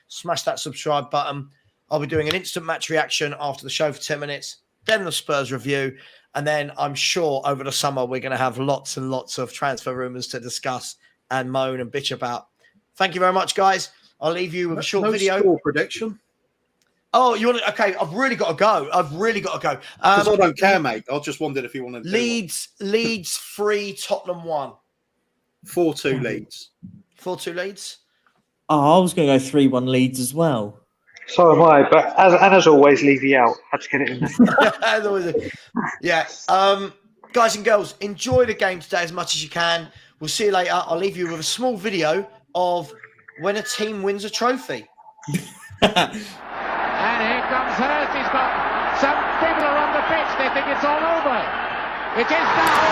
smash that subscribe button. I'll be doing an instant match reaction after the show for 10 minutes. Then the Spurs review. And then I'm sure over the summer, we're going to have lots and lots of transfer rumors to discuss and moan and bitch about. Thank you very much, guys. I'll leave you with a short video.
Score prediction.
Oh, you want to? Okay, I've really got to go.
Because I don't care, mate. I just wondered if you wanted to.
Leeds 3, Tottenham 1.
4-2 Leeds.
4-2 Leeds.
Oh, I was going to go 3-1 Leeds as well.
So am I, but as always, Levy out. Had to get it in there.
Yeah. Guys and girls, enjoy the game today as much as you can. We'll see you later. I'll leave you with a small video of when a team wins a trophy.
And here comes Hurst. He's got some people are on the pitch. They think it's all over. It is now.